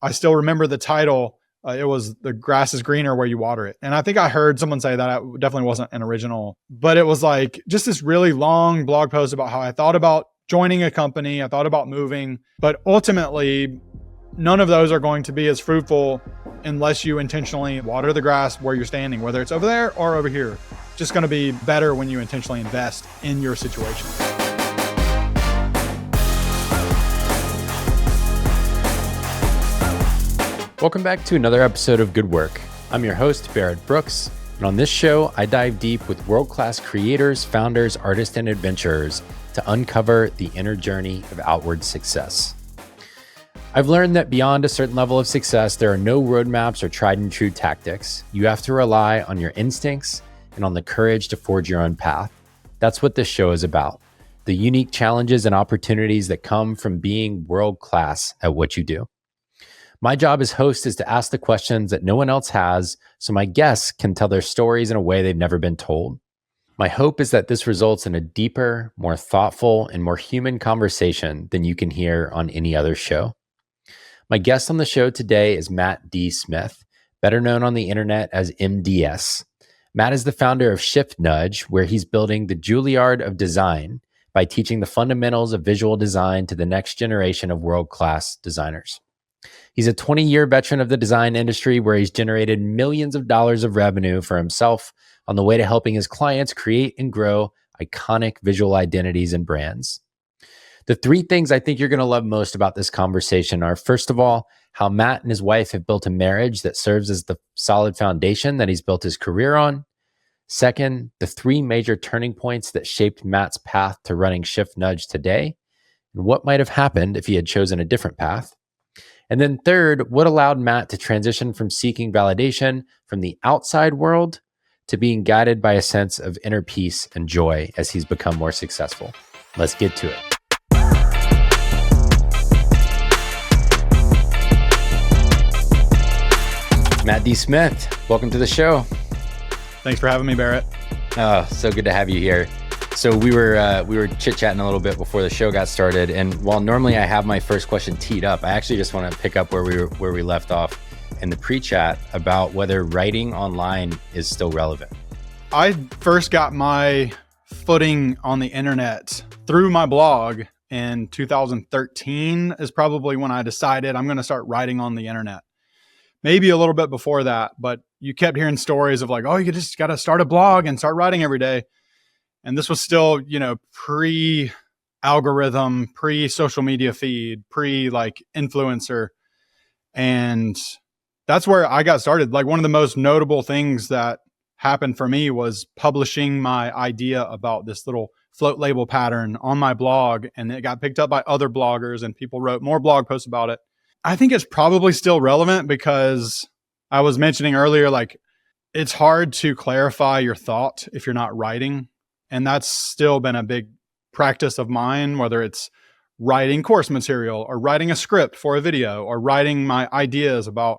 I still remember the title. It was "The Grass is Greener Where You Water It." And I think I heard someone say that. It definitely wasn't an original, but it was like just this really long blog post about how I thought about joining a company. I thought about moving, but ultimately none of those are going to be as fruitful unless you intentionally water the grass where you're standing, whether it's over there or over here. It's just going to be better when you intentionally invest in your situation. Welcome back to another episode of Good Work. I'm your host, Barrett Brooks, and on this show, I dive deep with world-class creators, founders, artists, and adventurers to uncover the inner journey of outward success. I've learned that beyond a certain level of success, there are no roadmaps or tried and true tactics. You have to rely on your instincts and on the courage to forge your own path. That's what this show is about, the unique challenges and opportunities that come from being world-class at what you do. My job as host is to ask the questions that no one else has, so my guests can tell their stories in a way they've never been told. My hope is that this results in a deeper, more thoughtful, and more human conversation than you can hear on any other show. My guest on the show today is Matt D. Smith, better known on the internet as MDS. Matt is the founder of Shift Nudge, where he's building the Juilliard of design by teaching the fundamentals of visual design to the next generation of world-class designers. He's a 20-year veteran of the design industry where he's generated millions of dollars of revenue for himself on the way to helping his clients create and grow iconic visual identities and brands. The three things I think you're going to love most about this conversation are, first of all, how Matt and his wife have built a marriage that serves as the solid foundation that he's built his career on. Second, the three major turning points that shaped Matt's path to running Shift Nudge today, and what might have happened if he had chosen a different path. And then third, what allowed Matt to transition from seeking validation from the outside world to being guided by a sense of inner peace and joy as he's become more successful. Let's get to it. Matt D. Smith, welcome to the show. Thanks for having me, Barrett. Oh, so good to have you here. So we were chit-chatting a little bit before the show got started, and while normally I have my first question teed up, I actually just want to pick up where we left off in the pre-chat about whether writing online is still relevant. I first got my footing on the internet through my blog in 2013 is probably when I decided I'm going to start writing on the internet. Maybe a little bit before that, but you kept hearing stories of like, oh, you just got to start a blog and start writing every day. And this was still, pre-algorithm, pre-social media feed, pre-like influencer. And that's where I got started. Like one of the most notable things that happened for me was publishing my idea about this little float label pattern on my blog. And it got picked up by other bloggers and people wrote more blog posts about it. I think it's probably still relevant because I was mentioning earlier, like it's hard to clarify your thought if you're not writing. And that's still been a big practice of mine, whether it's writing course material or writing a script for a video or writing my ideas about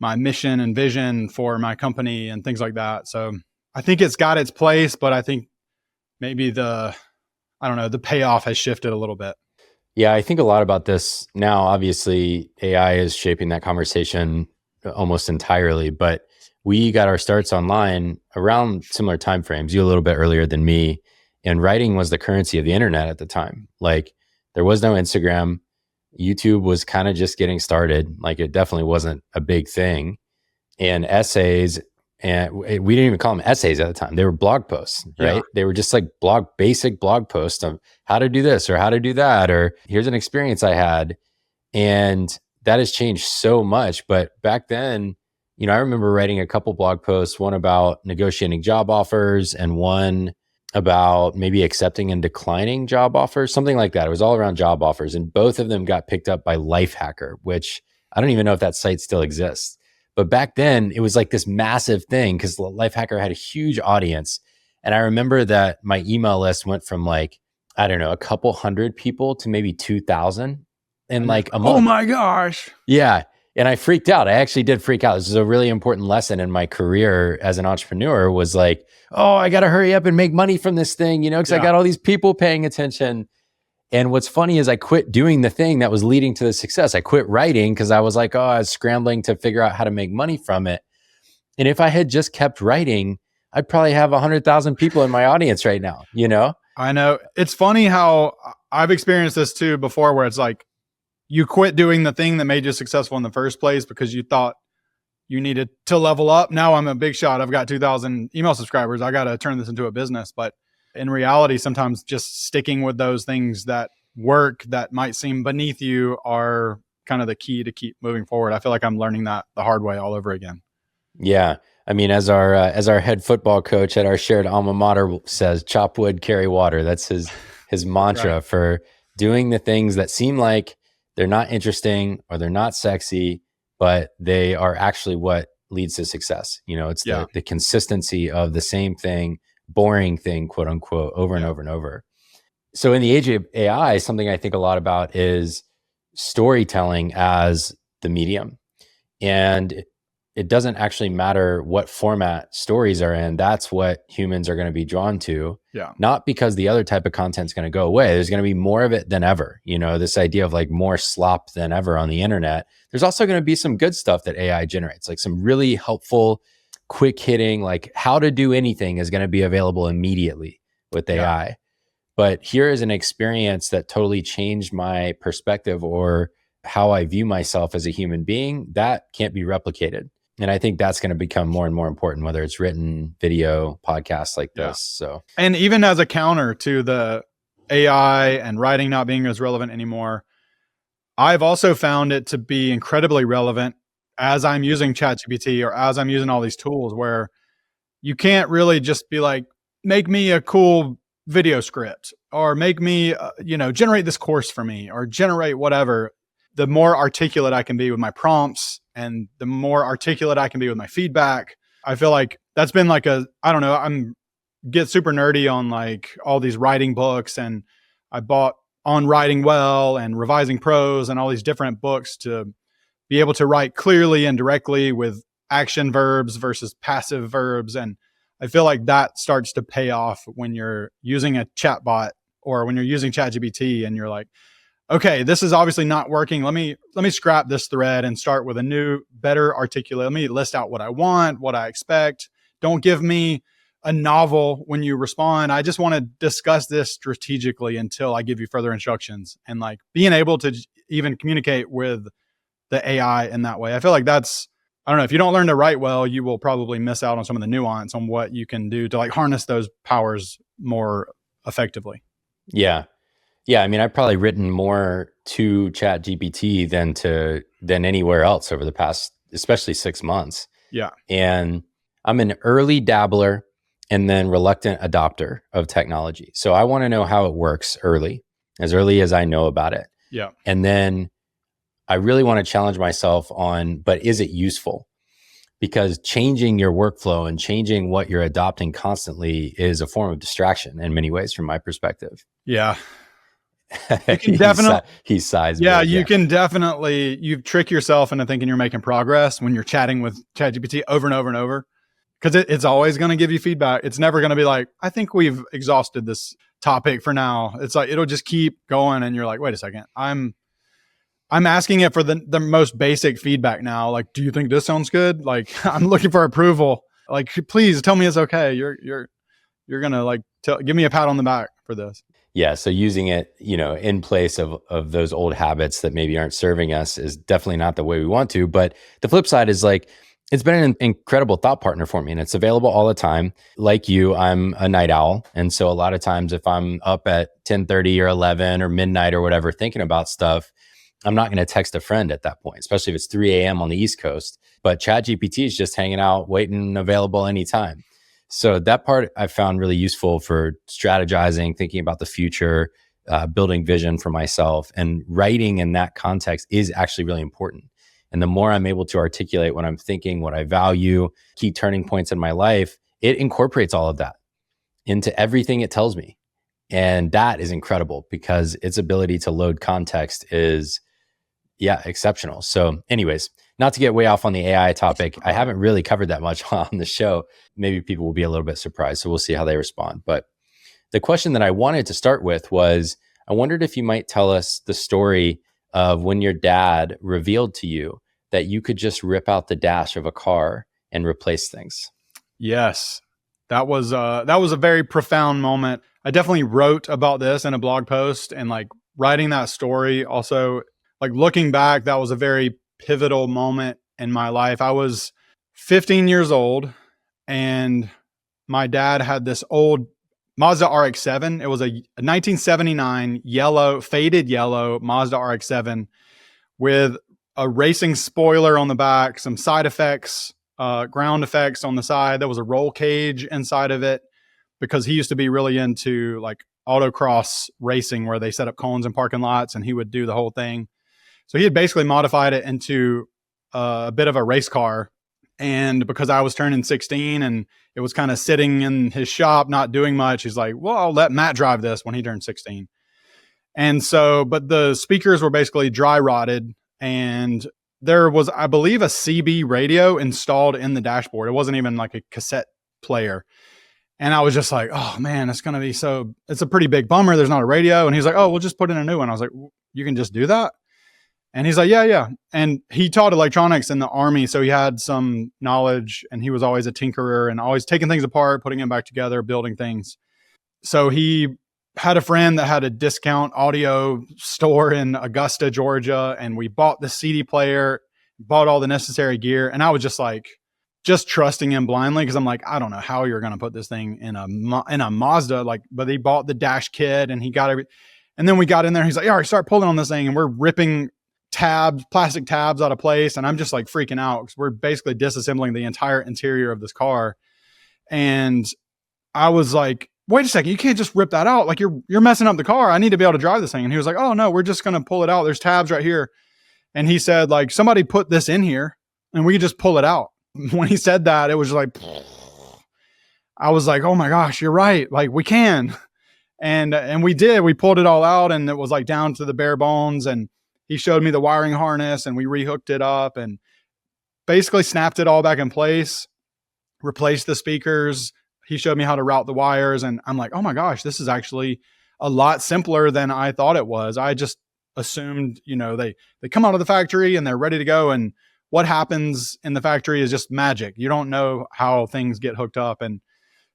my mission and vision for my company and things like that. So I think it's got its place, but I think maybe the payoff has shifted a little bit. Yeah, I think a lot about this now. Obviously, AI is shaping that conversation almost entirely, but we got our starts online around similar timeframes, you a little bit earlier than me, and writing was the currency of the internet at the time. Like there was no Instagram. YouTube was kind of just getting started. Like it definitely wasn't a big thing. And essays, and we didn't even call them essays at the time. They were blog posts, right? Yeah. They were just like basic blog posts of how to do this or how to do that, or here's an experience I had. And that has changed so much. But back then, I remember writing a couple blog posts, one about negotiating job offers and one about maybe accepting and declining job offers, something like that. It was all around job offers. And both of them got picked up by Lifehacker, which I don't even know if that site still exists. But back then it was like this massive thing because Lifehacker had a huge audience. And I remember that my email list went from like, I don't know, a couple hundred people to maybe 2,000 in like a month. Oh my gosh. Yeah. And I freaked out. I actually did freak out. This is a really important lesson in my career as an entrepreneur was like, oh, I got to hurry up and make money from this thing, because I got all these people paying attention. And what's funny is I quit doing the thing that was leading to the success. I quit writing because I was like, oh, I was scrambling to figure out how to make money from it. And if I had just kept writing, I'd probably have 100,000 people in my audience right now, you know? I know. It's funny how I've experienced this too before, where it's like you quit doing the thing that made you successful in the first place because you thought you needed to level up. Now I'm a big shot. I've got 2,000 email subscribers. I got to turn this into a business. But in reality, sometimes just sticking with those things that work that might seem beneath you are kind of the key to keep moving forward. I feel like I'm learning that the hard way all over again. Yeah. I mean, as our head football coach at our shared alma mater says, chop wood, carry water. That's his mantra Right. for doing the things that seem like they're not interesting or they're not sexy, but they are actually what leads to success. You know, it's Yeah. the consistency of the same thing, boring thing, quote unquote, over and Yeah. over and over. So in the age of AI, something I think a lot about is storytelling as the medium. And it doesn't actually matter what format stories are in. That's what humans are going to be drawn to. Yeah. Not because the other type of content is going to go away. There's going to be more of it than ever. You know, this idea of like more slop than ever on the internet. There's also going to be some good stuff that AI generates, like some really helpful, quick hitting, like how to do anything is going to be available immediately with AI. Yeah. But here is an experience that totally changed my perspective or how I view myself as a human being. That can't be replicated. And I think that's going to become more and more important, whether it's written, video, podcasts like this. So, and even as a counter to the AI and writing not being as relevant anymore, I've also found it to be incredibly relevant as I'm using ChatGPT or as I'm using all these tools, where you can't really just be like, make me a cool video script or make me, generate this course for me or generate whatever. The more articulate I can be with my prompts and the more articulate I can be with my feedback, I feel like that's been like I'm get super nerdy on like all these writing books, and I bought On Writing Well and Revising Prose and all these different books to be able to write clearly and directly with action verbs versus passive verbs. And I feel like that starts to pay off when you're using a chatbot or when you're using ChatGPT and you're like, okay, this is obviously not working. Let me scrap this thread and start with a new, better articulate. Let me list out what I want, what I expect. Don't give me a novel when you respond. I just want to discuss this strategically until I give you further instructions. And like being able to even communicate with the AI in that way. I feel like that's, I don't know, if you don't learn to write well, you will probably miss out on some of the nuance on what you can do to like harness those powers more effectively. yeah. Yeah. I mean, I've probably written more to ChatGPT than anywhere else over the past, especially 6 months. Yeah. And I'm an early dabbler and then reluctant adopter of technology. So I want to know how it works early as I know about it. Yeah. And then I really want to challenge myself on, but is it useful? Because changing your workflow and changing what you're adopting constantly is a form of distraction in many ways from my perspective. Yeah. You can definitely, he sighs. yeah, big, you can definitely, you trick yourself into thinking you're making progress when you're chatting with ChatGPT over and over and over. Because it's always going to give you feedback. It's never going to be like, I think we've exhausted this topic for now. It's like, it'll just keep going. And you're like, wait a second. I'm asking it for the most basic feedback now. Like, do you think this sounds good? Like, I'm looking for approval. Like, please tell me it's okay. You're going to like, give me a pat on the back for this. Yeah. So using it, in place of those old habits that maybe aren't serving us is definitely not the way we want to. But the flip side is like, it's been an incredible thought partner for me, and it's available all the time. Like you, I'm a night owl. And so a lot of times if I'm up at 10:30 or 11 or midnight or whatever, thinking about stuff, I'm not going to text a friend at that point, especially if it's 3 a.m. on the East Coast. But ChatGPT is just hanging out, waiting, available anytime. So that part I found really useful for strategizing, thinking about the future, building vision for myself, and writing in that context is actually really important. And the more I'm able to articulate what I'm thinking, what I value, key turning points in my life, it incorporates all of that into everything it tells me. And that is incredible because its ability to load context is, exceptional. So anyways, not to get way off on the AI topic, I haven't really covered that much on the show. Maybe people will be a little bit surprised. So we'll see how they respond. But the question that I wanted to start with was, I I wondered if you might tell us the story of when your dad revealed to you that you could just rip out the dash of a car and replace things. Yes. That was a very profound moment. I definitely wrote about this in a blog post, and like writing that story also, like looking back, that was a very pivotal moment in my life. I was 15 years old, and my dad had this old Mazda RX-7. It was a 1979 yellow, faded yellow Mazda RX-7 with a racing spoiler on the back, some side effects, ground effects on the side. There was a roll cage inside of it because he used to be really into like autocross racing where they set up cones in parking lots and he would do the whole thing. So he had basically modified it into a bit of a race car. And because I was turning 16 and it was kind of sitting in his shop, not doing much, he's like, well, I'll let Matt drive this when he turned 16. And so, but the speakers were basically dry rotted, and there was, I believe, a CB radio installed in the dashboard. It wasn't even like a cassette player. And I was just like, oh man, it's a pretty big bummer. There's not a radio. And he's like, oh, we'll just put in a new one. I was like, you can just do that? And he's like, yeah, yeah. And he taught electronics in the Army. So he had some knowledge, and he was always a tinkerer and always taking things apart, putting them back together, building things. So he had a friend that had a discount audio store in Augusta, Georgia. And we bought the CD player, bought all the necessary gear. And I was just like, just trusting him blindly. Cause I'm like, I don't know how you're going to put this thing in a Mazda, like, but he bought the dash kit and he got and then we got in there. He's like, all right, start pulling on this thing. And we're ripping plastic tabs out of place. And I'm just like freaking out because we're basically disassembling the entire interior of this car. And I was like, wait a second, you can't just rip that out. Like you're messing up the car. I need to be able to drive this thing. And he was like, oh no, we're just going to pull it out. There's tabs right here. And he said, like, somebody put this in here and we could just pull it out. When he said that, it was like, I was like, oh my gosh, you're right. Like we can. And we did, we pulled it all out, and it was like down to the bare bones. And he showed me the wiring harness, and we rehooked it up and basically snapped it all back in place, replaced the speakers. He showed me how to route the wires. And I'm like, oh my gosh, this is actually a lot simpler than I thought it was. I just assumed, they come out of the factory and they're ready to go. And what happens in the factory is just magic. You don't know how things get hooked up. And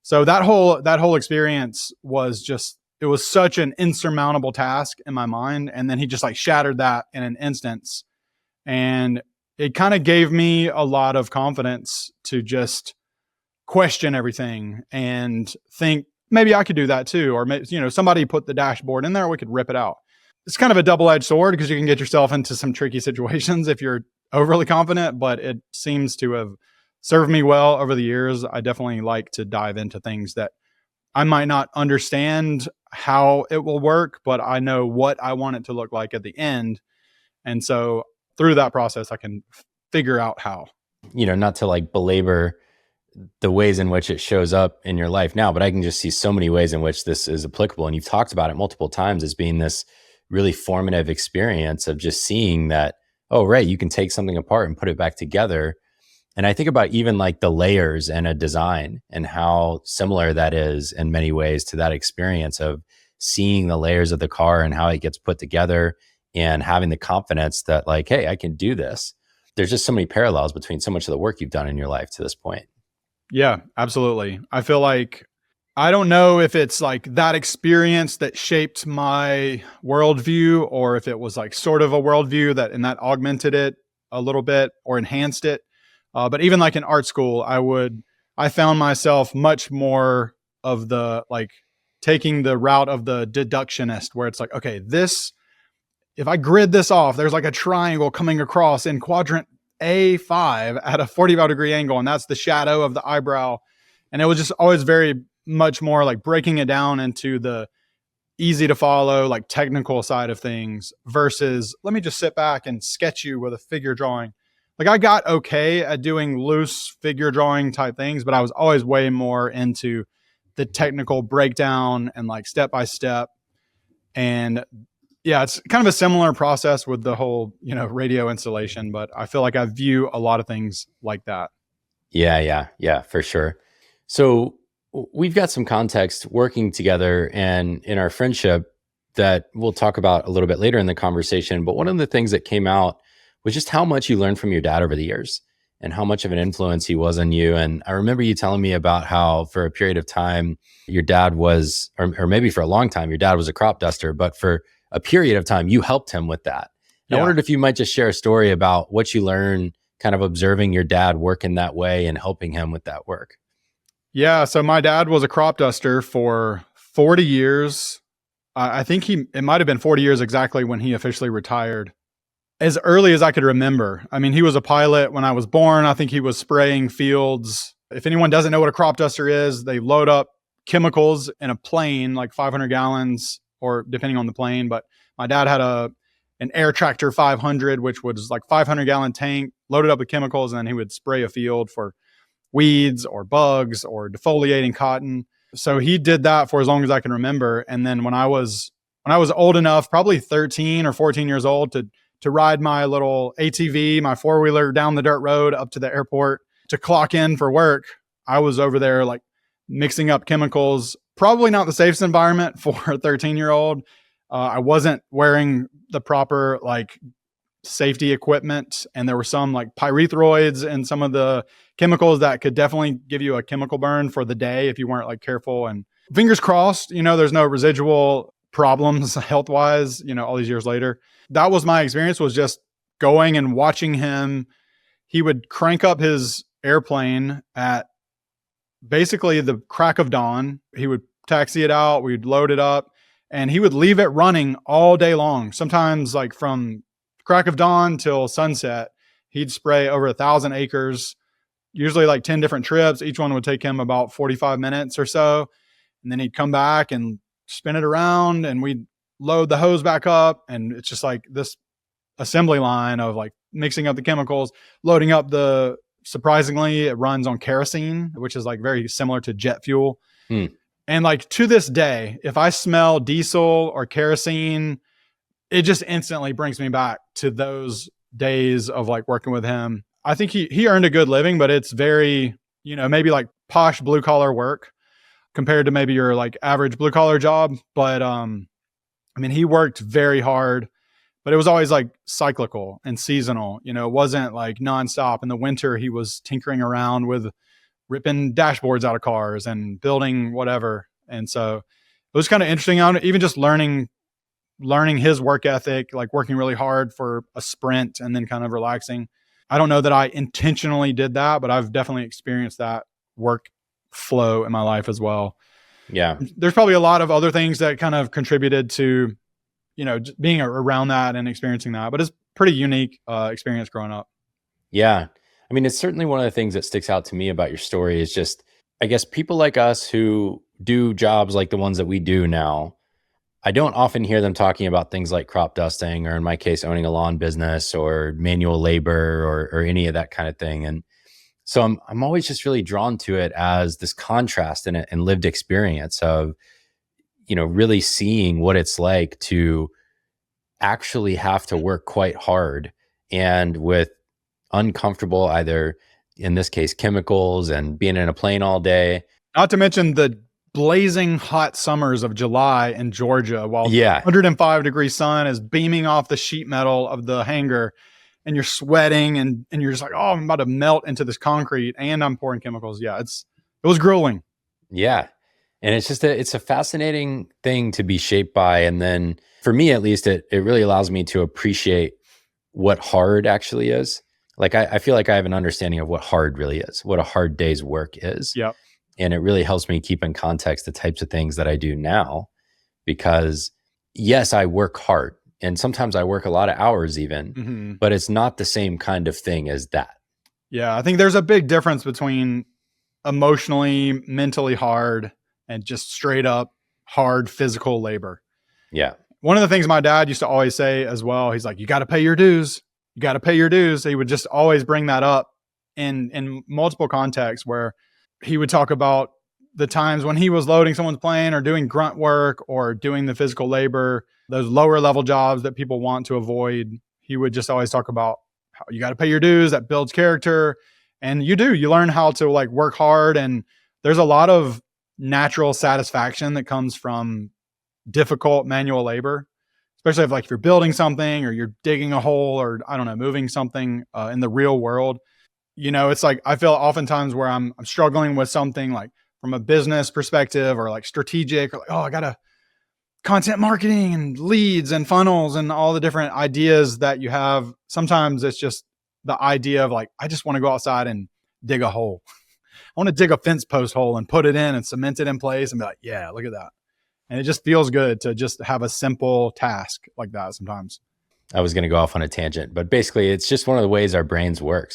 so that whole experience was it was such an insurmountable task in my mind. And then he just like shattered that in an instance. And it kind of gave me a lot of confidence to just question everything and think maybe I could do that too. Or maybe, somebody put the dashboard in there, we could rip it out. It's kind of a double-edged sword because you can get yourself into some tricky situations if you're overly confident, but it seems to have served me well over the years. I definitely like to dive into things that I might not understand how it will work, but I know what I want it to look like at the end. And so through that process, I can figure out how. Not to like belabor the ways in which it shows up in your life now, but I can just see so many ways in which this is applicable. And you've talked about it multiple times as being this really formative experience of just seeing that, oh, right, you can take something apart and put it back together. And I think about even like the layers in a design and how similar that is in many ways to that experience of seeing the layers of the car and how it gets put together and having the confidence that like, hey, I can do this. There's just so many parallels between so much of the work you've done in your life to this point. Yeah, absolutely. I feel like, I don't know if it's like that experience that shaped my worldview or if it was like sort of a worldview that augmented it a little bit or enhanced it. But even like in art school, I found myself much more of the like taking the route of the deductionist where it's like, okay, if I grid this off, there's like a triangle coming across in quadrant A5 at a 45-degree angle. And that's the shadow of the eyebrow. And it was just always very much more like breaking it down into the easy to follow, like technical side of things versus let me just sit back and sketch you with a figure drawing. Like I got okay at doing loose figure drawing type things, but I was always way more into the technical breakdown and like step by step. And yeah, it's kind of a similar process with the whole, radio installation, but I feel like I view a lot of things like that. Yeah, for sure. So we've got some context working together and in our friendship that we'll talk about a little bit later in the conversation. But one of the things that came out was just how much you learned from your dad over the years and how much of an influence he was on you. And I remember you telling me about how for a period of time, your dad was, or maybe for a long time, your dad was a crop duster, but for a period of time, you helped him with that. And I wondered if you might just share a story about what you learned kind of observing your dad work in that way and helping him with that work. Yeah. So my dad was a crop duster for 40 years. I think it might have been 40 years exactly when he officially retired. As early as I could remember. I mean, he was a pilot when I was born. I think he was spraying fields. If anyone doesn't know what a crop duster is, they load up chemicals in a plane, like 500 gallons, or depending on the plane. But my dad had an air tractor 500, which was like 500-gallon tank, loaded up with chemicals, and then he would spray a field for weeds or bugs or defoliating cotton. So he did that for as long as I can remember. And then when I was old enough, probably 13 or 14 years old, to ride my little ATV, my four-wheeler down the dirt road up to the airport to clock in for work, I was over there like mixing up chemicals. Probably not the safest environment for a 13-year-old. I wasn't wearing the proper like safety equipment, and there were some like pyrethroids and some of the chemicals that could definitely give you a chemical burn for the day if you weren't like careful. And fingers crossed, there's no residual problems health-wise, all these years later. That was my experience, was just going and watching him. He would crank up his airplane at basically the crack of dawn. He would taxi it out. We'd load it up, and he would leave it running all day long. Sometimes like from crack of dawn till sunset, he'd spray over 1,000 acres, usually like 10 different trips. Each one would take him about 45 minutes or so. And then he'd come back and spin it around, and we'd load the hose back up. And it's just like this assembly line of like mixing up the chemicals, loading up surprisingly, it runs on kerosene, which is like very similar to jet fuel. And like to this day, if I smell diesel or kerosene, it just instantly brings me back to those days of like working with him. I think he earned a good living, but it's very, maybe like posh blue collar work compared to maybe your like average blue collar job. But I mean, he worked very hard, but it was always like cyclical and seasonal. It wasn't like nonstop. In the winter, he was tinkering around with ripping dashboards out of cars and building whatever. And so it was kind of interesting, even just learning his work ethic, like working really hard for a sprint and then kind of relaxing. I don't know that I intentionally did that, but I've definitely experienced that work flow in my life as well. Yeah. There's probably a lot of other things that kind of contributed to, being around that and experiencing that, but it's pretty unique experience growing up. Yeah. I mean, it's certainly one of the things that sticks out to me about your story is just, I guess, people like us who do jobs like the ones that we do now, I don't often hear them talking about things like crop dusting, or in my case, owning a lawn business or manual labor or any of that kind of thing. And so I'm always just really drawn to it as this contrast and lived experience of, really seeing what it's like to actually have to work quite hard and with uncomfortable, either in this case, chemicals and being in a plane all day. Not to mention the blazing hot summers of July in Georgia, while 105-degree sun is beaming off the sheet metal of the hangar, and you're sweating and you're just like, oh, I'm about to melt into this concrete, and I'm pouring chemicals. Yeah, it was grueling. Yeah. And it's just it's a fascinating thing to be shaped by. And then for me, at least, it really allows me to appreciate what hard actually is. Like, I feel like I have an understanding of what hard really is, what a hard day's work is. Yep. And it really helps me keep in context the types of things that I do now, because yes, I work hard, and sometimes I work a lot of hours even, but it's not the same kind of thing as that. Yeah. I think there's a big difference between emotionally, mentally hard and just straight up hard physical labor. Yeah. One of the things my dad used to always say as well, he's like, you got to pay your dues. You got to pay your dues. He would just always bring that up in multiple contexts, where he would talk about the times when he was loading someone's plane or doing grunt work or doing the physical labor, those lower level jobs that people want to avoid. He would just always talk about how you got to pay your dues. That builds character. And you learn how to like work hard. And there's a lot of natural satisfaction that comes from difficult manual labor, especially if you're building something or you're digging a hole or I don't know, moving something in the real world. It's like I feel oftentimes where I'm struggling with something like from a business perspective or like strategic, or like, oh, I gotta content marketing and leads and funnels and all the different ideas that you have. Sometimes it's just the idea of like, I just want to go outside and dig a hole. I want to dig a fence post hole and put it in and cement it in place and be like, yeah, look at that. And it just feels good to just have a simple task like that sometimes. I was going to go off on a tangent, but basically it's just one of the ways our brains work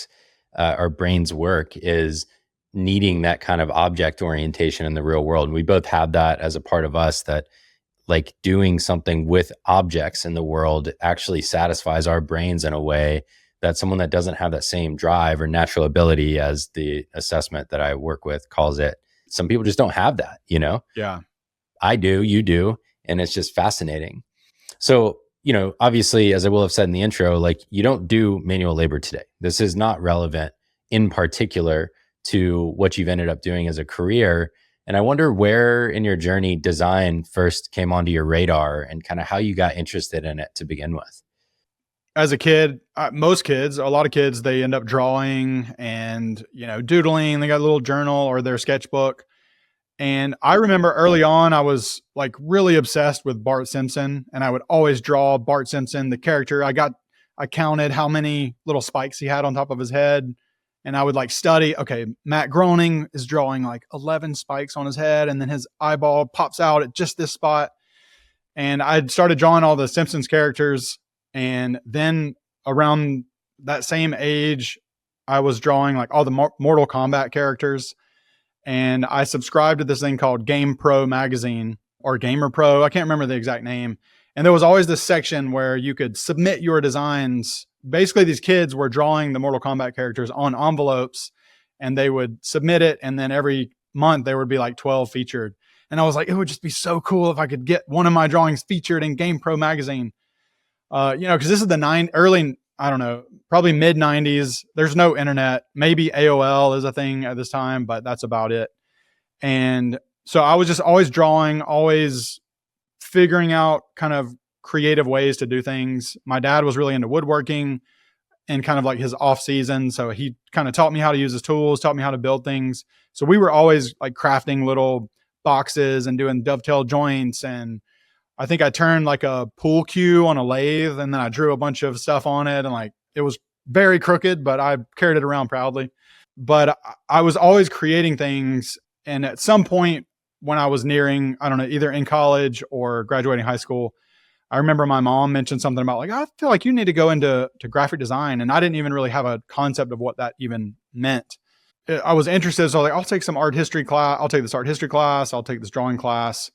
is needing that kind of object orientation in the real world. And we both have that as a part of us, that like doing something with objects in the world actually satisfies our brains in a way that someone that doesn't have that same drive or natural ability, as the assessment that I work with calls it, some people just don't have that, Yeah. I do, you do. And it's just fascinating. So, obviously, as I will have said in the intro, like you don't do manual labor today. This is not relevant in particular to what you've ended up doing as a career. And I wonder where in your journey design first came onto your radar and kind of how you got interested in it to begin with. As a kid, a lot of kids, they end up drawing and, doodling. They got a little journal or their sketchbook. And I remember early on, I was like really obsessed with Bart Simpson, and I would always draw Bart Simpson, the character. I counted how many little spikes he had on top of his head, and I would like study, okay, Matt Groening is drawing like 11 spikes on his head, and then his eyeball pops out at just this spot. And I started drawing all the Simpsons characters. And then around that same age, I was drawing like all the Mortal Kombat characters. And I subscribed to this thing called Game Pro magazine or Gamer Pro. I can't remember the exact name. And there was always this section where you could submit your designs. Basically, these kids were drawing the Mortal Kombat characters on envelopes and they would submit it. And then every month there would be like 12 featured. And I was like, it would just be so cool if I could get one of my drawings featured in Game Pro magazine. Because this is the early, I don't know, probably mid 90s. There's no internet. Maybe AOL is a thing at this time, but that's about it. And so I was just always drawing, always figuring out kind of creative ways to do things. My dad was really into woodworking and kind of like his off season. So he kind of taught me how to use his tools, taught me how to build things. So we were always like crafting little boxes and doing dovetail joints. And I think I turned like a pool cue on a lathe and then I drew a bunch of stuff on it. And like, it was very crooked, but I carried it around proudly. But I was always creating things. And at some point when I was nearing, I don't know, either in college or graduating high school, I remember my mom mentioned something about like, I feel like you need to go into graphic design. And I didn't even really have a concept of what that even meant. I was interested. So I was like, I'll take some art history class. I'll take this art history class. I'll take this drawing class.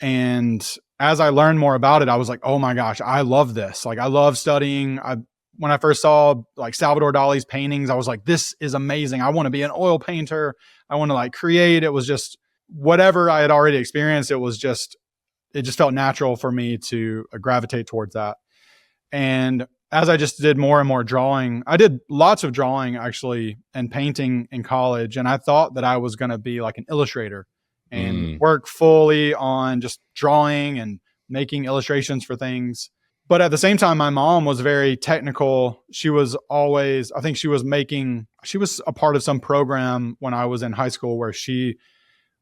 And as I learned more about it, I was like, oh my gosh, I love this. Like I love studying. When I first saw like Salvador Dali's paintings, I was like, this is amazing. I want to be an oil painter. I want to like create. It was just whatever I had already experienced. It just felt natural for me to gravitate towards that. And as I just did more and more drawing, I did lots of drawing actually and painting in college. And I thought that I was going to be like an illustrator and work fully on just drawing and making illustrations for things. But at the same time, my mom was very technical. She was always, I think she was a part of some program when I was in high school where she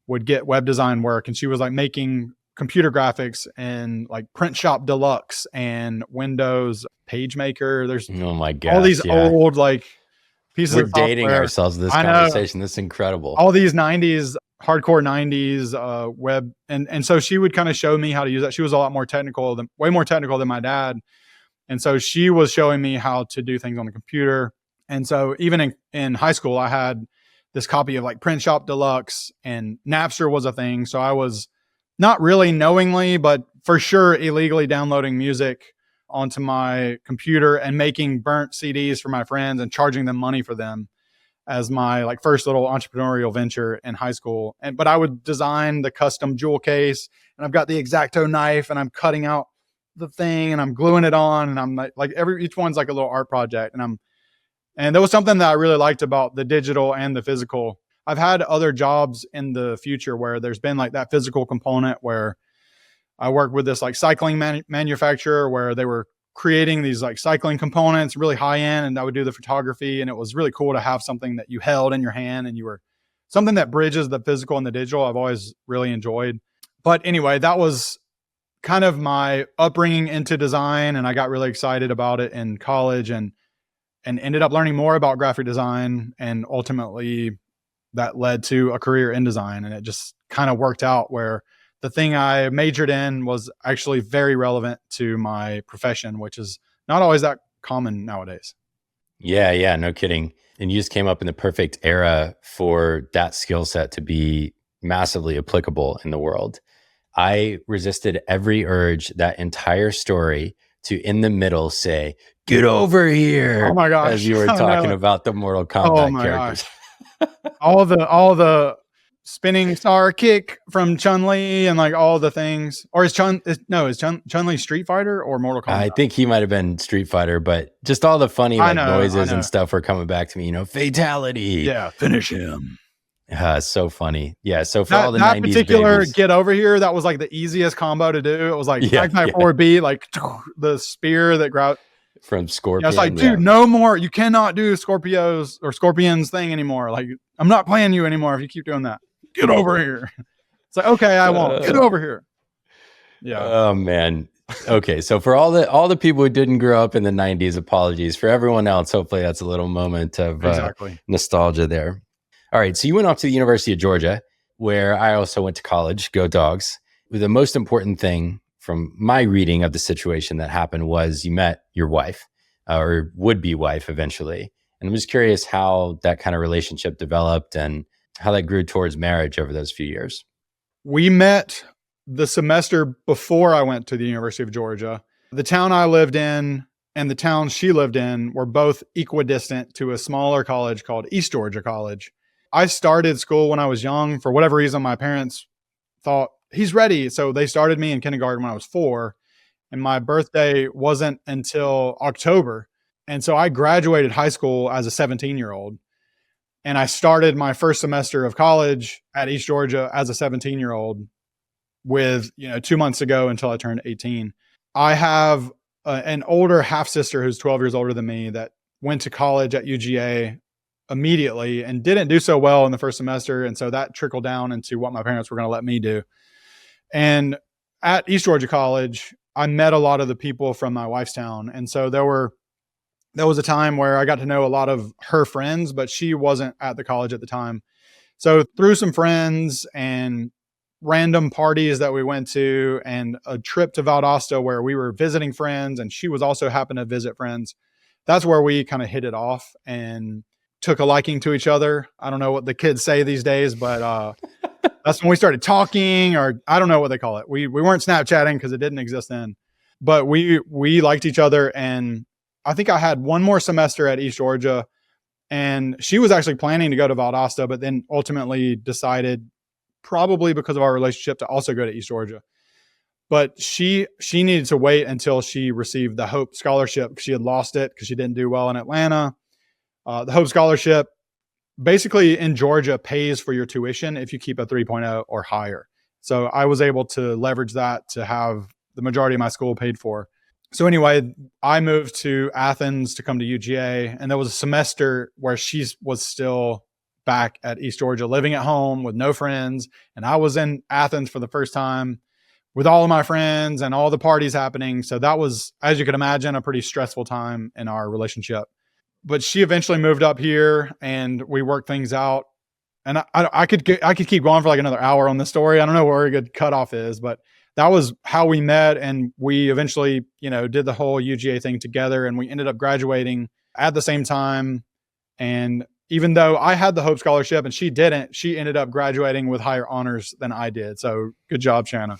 would get web design work, and she was like making computer graphics and like Print Shop Deluxe and Windows PageMaker. There's all these old like pieces of software. We're dating ourselves this conversation. This is incredible. All these 90s, hardcore 90s web. And so she would kind of show me how to use that. She was a lot more technical way more technical than my dad. And so she was showing me how to do things on the computer. And so even in high school, I had this copy of like Print Shop Deluxe, and Napster was a thing. So I was not really knowingly, but for sure illegally downloading music onto my computer and making burnt CDs for my friends and charging them money for them as my like first little entrepreneurial venture in high school. But I would design the custom jewel case, and I've got the X-Acto knife and I'm cutting out the thing and I'm gluing it on, and I'm like each one's like a little art project. And there was something that I really liked about the digital and the physical. I've had other jobs in the future where there's been like that physical component where I worked with this like cycling manufacturer where they were creating these like cycling components, really high end, and I would do the photography. And it was really cool to have something that you held in your hand and you were something that bridges the physical and the digital. I've always really enjoyed. But anyway, that was kind of my upbringing into design, and I got really excited about it in college and ended up learning more about graphic design, and ultimately that led to a career in design. And it just kind of worked out where the thing I majored in was actually very relevant to my profession, which is not always that common nowadays. Yeah, no kidding. And you just came up in the perfect era for that skill set to be massively applicable in the world. I resisted every urge that entire story to in the middle say, "Get over here." Oh my gosh. As you were talking about the Mortal Kombat characters. all the spinning star kick from Chun-Li and like all the things. Or is Chun-Li Street Fighter or Mortal Kombat? I think he might have been Street Fighter, but just all the funny noises and stuff were coming back to me, fatality. Yeah, finish him. So funny. Yeah, so for all the that 90s particular babies, get over here, that was like the easiest combo to do. It was like back forward B, like the spear that grabbed from Scorpion. It's like, dude, no more. You cannot do Scorpios or Scorpions thing anymore. Like, I'm not playing you anymore if you keep doing that. Get over here. It's like, okay, I won't. Get over here. Yeah. Oh man. Okay, so for all the people who didn't grow up in the 90s, apologies. For everyone else, hopefully that's a little moment of nostalgia there. All right, so you went off to the University of Georgia, where I also went to college. Go Dogs. The most important thing from my reading of the situation that happened was you met your wife, or would-be wife eventually. And I'm just curious how that kind of relationship developed and how that grew towards marriage over those few years. We met the semester before I went to the University of Georgia. The town I lived in and the town she lived in were both equidistant to a smaller college called East Georgia College. I started school when I was young. For whatever reason, my parents thought he's ready. So they started me in kindergarten when I was 4. And my birthday wasn't until October. And so I graduated high school as a 17-year-old. And I started my first semester of college at East Georgia as a 17-year-old with, 2 months ago until I turned 18. I have an older half sister who's 12 years older than me that went to college at UGA immediately and didn't do so well in the first semester. And so that trickled down into what my parents were going to let me do. And at East Georgia College, I met a lot of the people from my wife's town. And so there was a time where I got to know a lot of her friends, but she wasn't at the college at the time. So through some friends and random parties that we went to and a trip to Valdosta where we were visiting friends and she was also happened to visit friends, that's where we kind of hit it off and took a liking to each other. I don't know what the kids say these days, but that's when we started talking, or I don't know what they call it. We weren't Snapchatting because it didn't exist then, but we liked each other. And I think I had one more semester at East Georgia, and she was actually planning to go to Valdosta, but then ultimately decided, probably because of our relationship, to also go to East Georgia. But she needed to wait until she received the Hope Scholarship. She had lost it because she didn't do well in Atlanta. The Hope Scholarship basically in Georgia pays for your tuition if you keep a 3.0 or higher. So I was able to leverage that to have the majority of my school paid for. So anyway, I moved to Athens to come to UGA, and there was a semester where she was still back at East Georgia, living at home with no friends. And I was in Athens for the first time with all of my friends and all the parties happening. So that was, as you can imagine, a pretty stressful time in our relationship. But she eventually moved up here and we worked things out. And I could keep going for like another hour on this story. I don't know where a good cutoff is, but that was how we met. And we eventually, did the whole UGA thing together, and we ended up graduating at the same time. And even though I had the Hope Scholarship and she didn't, she ended up graduating with higher honors than I did. So good job, Shanna.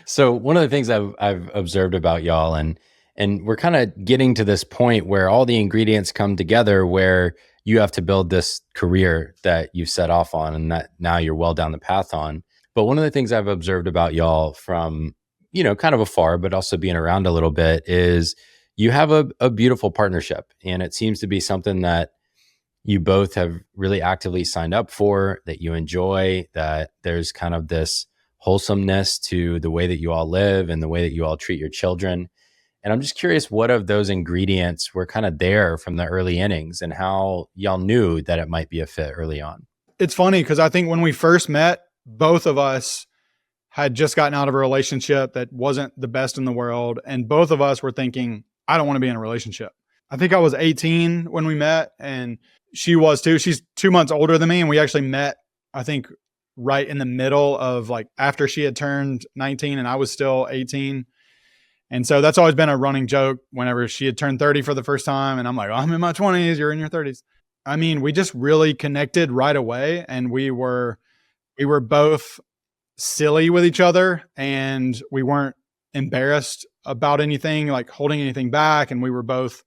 So one of the things I've observed about y'all, and we're kind of getting to this point where all the ingredients come together, where you have to build this career that you set off on and that now you're well down the path on. But one of the things I've observed about y'all from, kind of afar, but also being around a little bit, is you have a beautiful partnership. And it seems to be something that you both have really actively signed up for, that you enjoy, that there's kind of this wholesomeness to the way that you all live and the way that you all treat your children. And I'm just curious what of those ingredients were kind of there from the early innings and how y'all knew that it might be a fit early on. It's funny because I think when we first met, both of us had just gotten out of a relationship that wasn't the best in the world. And both of us were thinking, I don't want to be in a relationship. I think I was 18 when we met and she was too. She's 2 months older than me. And we actually met, I think, right in the middle of like after she had turned 19 and I was still 18. And so that's always been a running joke whenever she had turned 30 for the first time. And I'm like, oh, I'm in my 20s, you're in your 30s. I mean, we just really connected right away. And we were both silly with each other and we weren't embarrassed about anything, like holding anything back. And we were both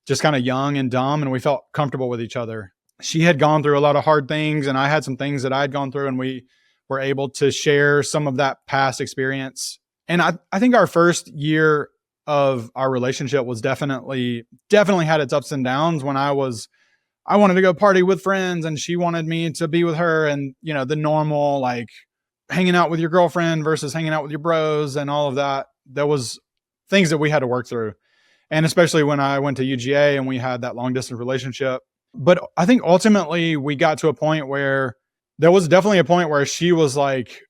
just kind of young and dumb and we felt comfortable with each other. She had gone through a lot of hard things and I had some things that I had gone through and we were able to share some of that past experience. And I think our first year of our relationship was definitely had its ups and downs when I wanted to go party with friends and she wanted me to be with her and, you know, the normal, like hanging out with your girlfriend versus hanging out with your bros and all of that. There was things that we had to work through. And especially when I went to UGA and we had that long distance relationship. But I think ultimately we got to a point where there was definitely a point where she was like,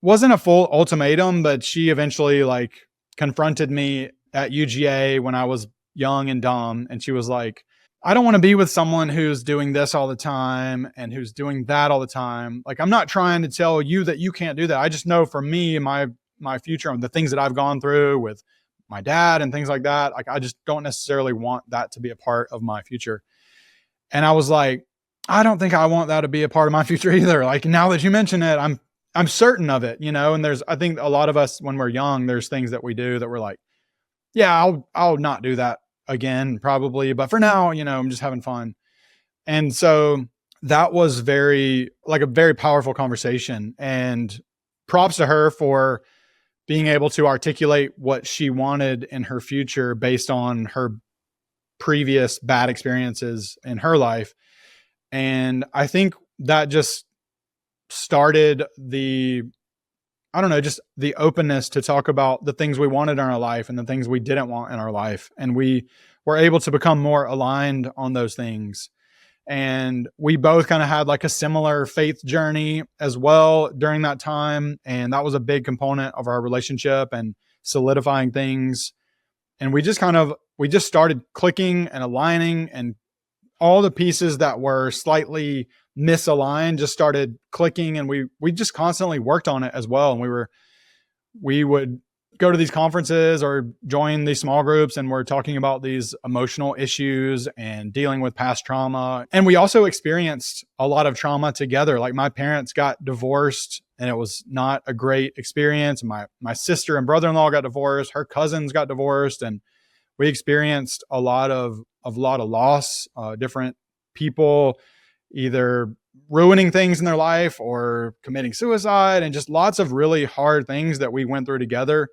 wasn't a full ultimatum, but she eventually like confronted me at UGA when I was young and dumb. And she was like, I don't want to be with someone who's doing this all the time and who's doing that all the time. Like, I'm not trying to tell you that you can't do that. I just know for me, my future and the things that I've gone through with my dad and things like that. Like, I just don't necessarily want that to be a part of my future. And I was like, I don't think I want that to be a part of my future either. Like, now that you mention it, I'm certain of it, you know, and I think a lot of us when we're young, there's things that we do that we're like, yeah, I'll not do that again, probably. But for now, you know, I'm just having fun. And so that was a very powerful conversation and props to her for being able to articulate what she wanted in her future based on her previous bad experiences in her life. And I think that just started just the openness to talk about the things we wanted in our life and the things we didn't want in our life. And we were able to become more aligned on those things. And we both kind of had like a similar faith journey as well during that time. And that was a big component of our relationship and solidifying things. And we just started clicking and aligning, and all the pieces that were slightly misaligned just started clicking, and we just constantly worked on it as well. And we would go to these conferences or join these small groups, and we're talking about these emotional issues and dealing with past trauma. And we also experienced a lot of trauma together. Like, my parents got divorced and it was not a great experience. My sister and brother-in-law got divorced, her cousins got divorced, and we experienced a lot of loss, different people either ruining things in their life or committing suicide, and just lots of really hard things that we went through together,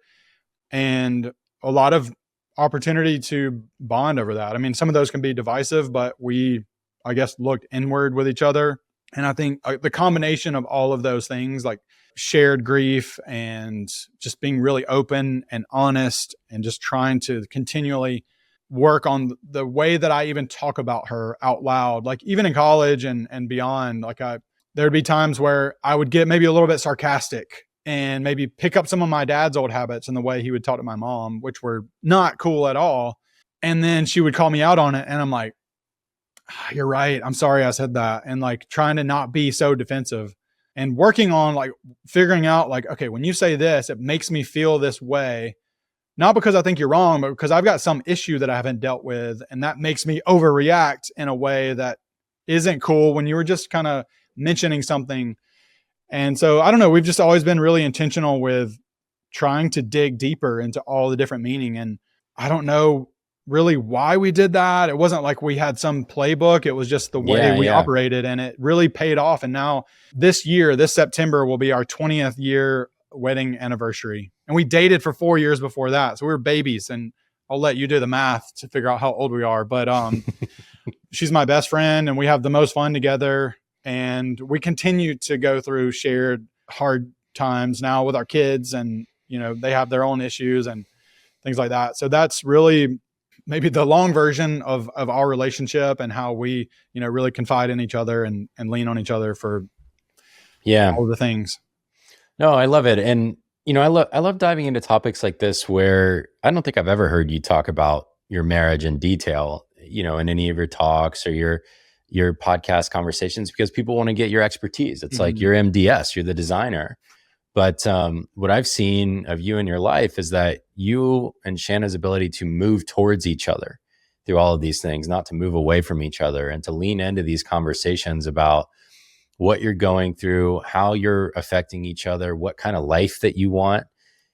and a lot of opportunity to bond over that. I mean, some of those can be divisive, but we, I guess, looked inward with each other. And I think the combination of all of those things, like shared grief and just being really open and honest and just trying to continually work on the way that I even talk about her out loud, like even in college and beyond. Like, there'd be times where I would get maybe a little bit sarcastic and maybe pick up some of my dad's old habits and the way he would talk to my mom, which were not cool at all. And then she would call me out on it. And I'm like, you're right. I'm sorry I said that. And like trying to not be so defensive and working on like figuring out like, okay, when you say this, it makes me feel this way. Not because I think you're wrong, but because I've got some issue that I haven't dealt with. And that makes me overreact in a way that isn't cool when you were just kind of mentioning something. And so, I don't know, we've just always been really intentional with trying to dig deeper into all the different meaning. And I don't know really why we did that. It wasn't like we had some playbook. It was just the way we operated, and it really paid off. And now this September will be our 20th year wedding anniversary. And we dated for 4 years before that. So we were babies, and I'll let you do the math to figure out how old we are. But she's my best friend, and we have the most fun together. And we continue to go through shared hard times now with our kids, and, you know, they have their own issues and things like that. So that's really maybe the long version of our relationship and how we, you know, really confide in each other and lean on each other for all the things. No, I love it. And, you know, I love diving into topics like this where I don't think I've ever heard you talk about your marriage in detail, you know, in any of your talks or your podcast conversations, because people want to get your expertise. It's like you're MDS, you're the designer. But what I've seen of you in your life is that you and Shanna's ability to move towards each other through all of these things, not to move away from each other, and to lean into these conversations about what you're going through, how you're affecting each other, what kind of life that you want.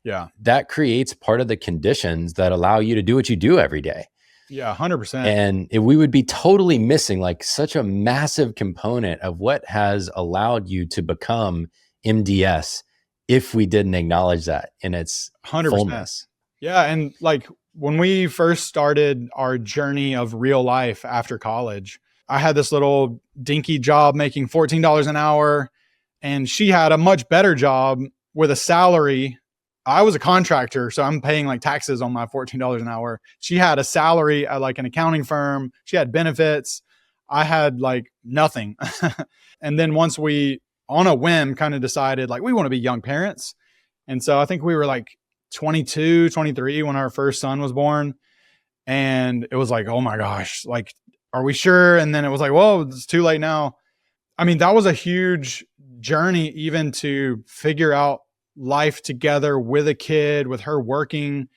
Yeah. That creates part of the conditions that allow you to do what you do every day. Yeah, 100%. And if we would be totally missing like such a massive component of what has allowed you to become MDS if we didn't acknowledge that in its 100%. Fullness. Yeah. And like when we first started our journey of real life after college, I had this little dinky job making $14 an hour, and she had a much better job with a salary. I was a contractor, so I'm paying like taxes on my $14 an hour. She had a salary at like an accounting firm. She had benefits. I had like nothing. And then once we, on a whim, kind of decided like we want to be young parents. And so I think we were like 22, 23 when our first son was born. And it was like, oh my gosh, like, are we sure? And then it was like, well, it's too late now. I mean, that was a huge journey even to figure out life together with a kid, with her working.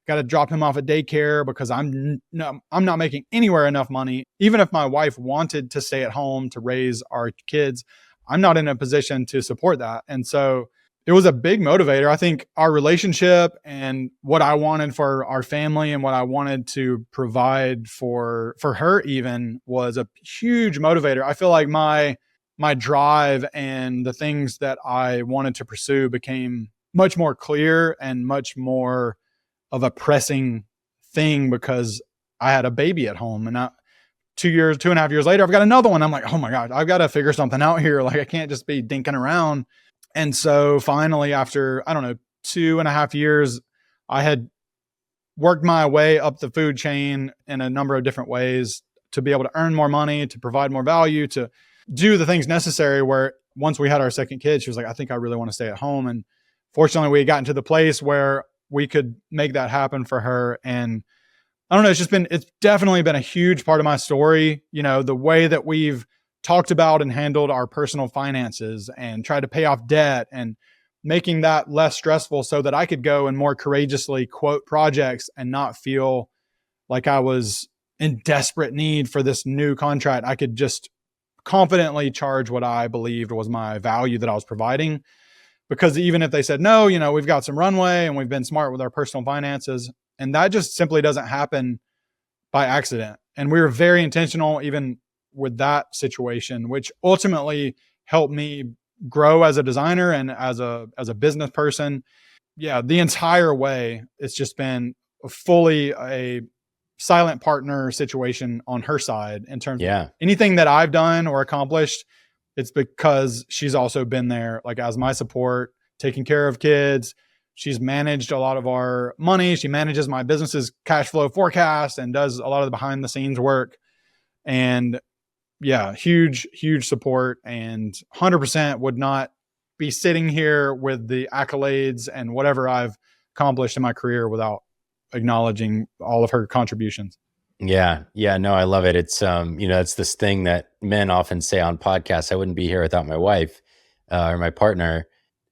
Got to drop him off at daycare because I'm not making anywhere enough money. Even if my wife wanted to stay at home to raise our kids, I'm not in a position to support that. And so it was a big motivator. I think our relationship and what I wanted for our family and what I wanted to provide for her even was a huge motivator. I feel like my drive and the things that I wanted to pursue became much more clear and much more of a pressing thing because I had a baby at home. And 2.5 years later, I've got another one. I'm like, oh my God, I've got to figure something out here. Like I can't just be dinking around. And so finally, after, 2.5 years, I had worked my way up the food chain in a number of different ways to be able to earn more money, to provide more value, to do the things necessary. Where once we had our second kid, she was like, I think I really want to stay at home. And fortunately, we had gotten to the place where we could make that happen for her. And I don't know, it's definitely been a huge part of my story. You know, the way that we've talked about and handled our personal finances and tried to pay off debt and making that less stressful so that I could go and more courageously quote projects and not feel like I was in desperate need for this new contract. I could just confidently charge what I believed was my value that I was providing. Because even if they said, no, you know, we've got some runway and we've been smart with our personal finances, and that just simply doesn't happen by accident. And we were very intentional even with that situation, which ultimately helped me grow as a designer and as a business person. Yeah, the entire way, it's just been fully a silent partner situation on her side in terms of anything that I've done or accomplished. It's because she's also been there, like as my support, taking care of kids. She's managed a lot of our money. She manages my business's cash flow forecast and does a lot of the behind the scenes work. And yeah, huge support, and 100% would not be sitting here with the accolades and whatever I've accomplished in my career without acknowledging all of her contributions. Yeah. No, I love it. It's, it's this thing that men often say on podcasts, I wouldn't be here without my wife or my partner.